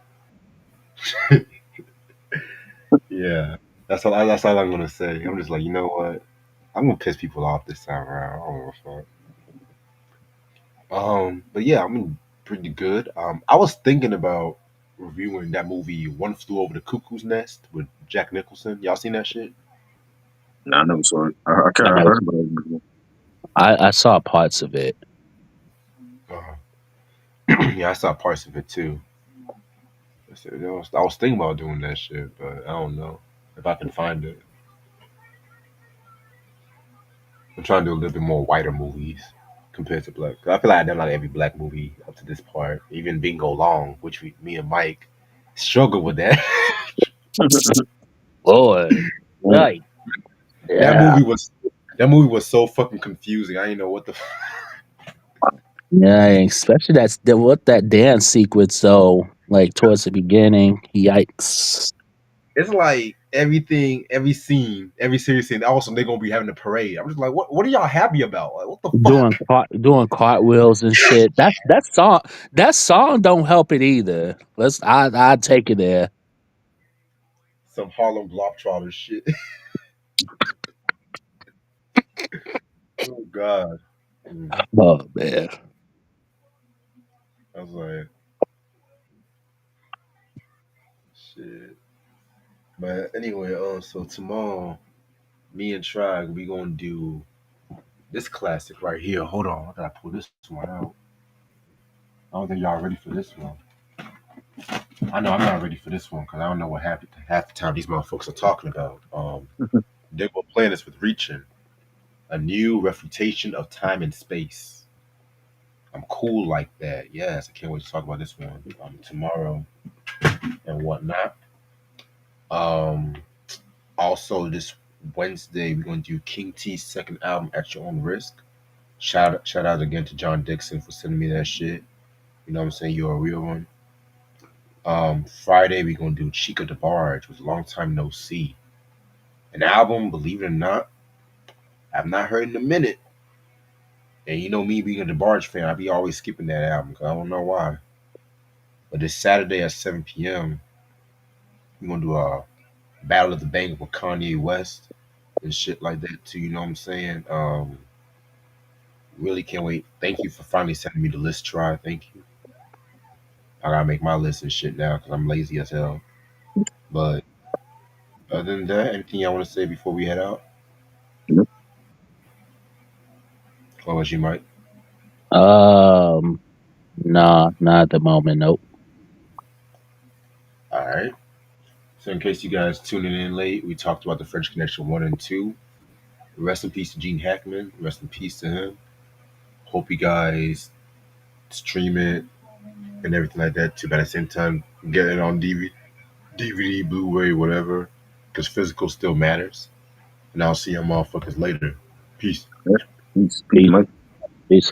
Yeah, that's all I'm gonna say. I'm just like, you know what? I'm gonna piss people off this time around. I don't give a fuck. But yeah, I'm pretty good. I was thinking about reviewing that movie One Flew Over the Cuckoo's Nest with Jack Nicholson. Y'all seen that shit? Nah, I never saw it. I kind of I, heard about it before. I saw parts of it. Uh, yeah, I saw parts of it too. I was thinking about doing that shit, but I don't know if I can find it. I'm trying to do a little bit more whiter movies compared to black. 'Cause I feel like I've done like every black movie up to this part, even Bingo Long, which me and Mike struggle with that. Boy. Right. that Yeah. movie was that movie was so fucking confusing. I didn't know what the. Yeah, especially what that dance sequence though, like towards the beginning. Yikes. It's like everything, every scene, every serious scene. Also, they're gonna be having a parade. I'm just like, what are y'all happy about? Like, what the fuck? Doing cartwheels and shit. That song don't help it either. I take it there. Some Harlem Globetrotter shit. Oh god. Mm. Oh man. I was like, shit. But anyway, so tomorrow, me and Trag, we gonna do this classic right here. Hold on, I gotta pull this one out. I don't think y'all ready for this one. I know I'm not ready for this one because I don't know what half the time these motherfuckers are talking about. They were playing this with Reaching, a new refutation of time and space. I'm cool like that. Yes, I can't wait to talk about this one tomorrow and whatnot. Um, Also, this Wednesday we're gonna do King T's second album at your own risk. Shout out again to John Dixon for sending me that shit. You know what I'm saying? You're a real one. Friday we're gonna do Chica DeBarge with Long Time No See. An album, believe it or not, I've not heard in a minute. And you know me being a DeBarge fan, I be always skipping that album because I don't know why. But this Saturday at 7 p.m. we're gonna do a Battle of the Bank with Kanye West and shit like that too. You know what I'm saying? Really can't wait. Thank you for finally sending me the list. Try. Thank you. I gotta make my list and shit now because I'm lazy as hell. But other than that, anything y'all want to say before we head out? Yep. What was you, Mike? Um nah, not at the moment, nope. All right. So in case you guys tuning in late, we talked about the French Connection 1 and 2. Rest in peace to Gene Hackman. Rest in peace to him. Hope you guys stream it and everything like that too. But at the same time, get it on DVD, Blu-ray, whatever, because physical still matters. And I'll see you motherfuckers later. Peace. Peace, Peace, Mike. peace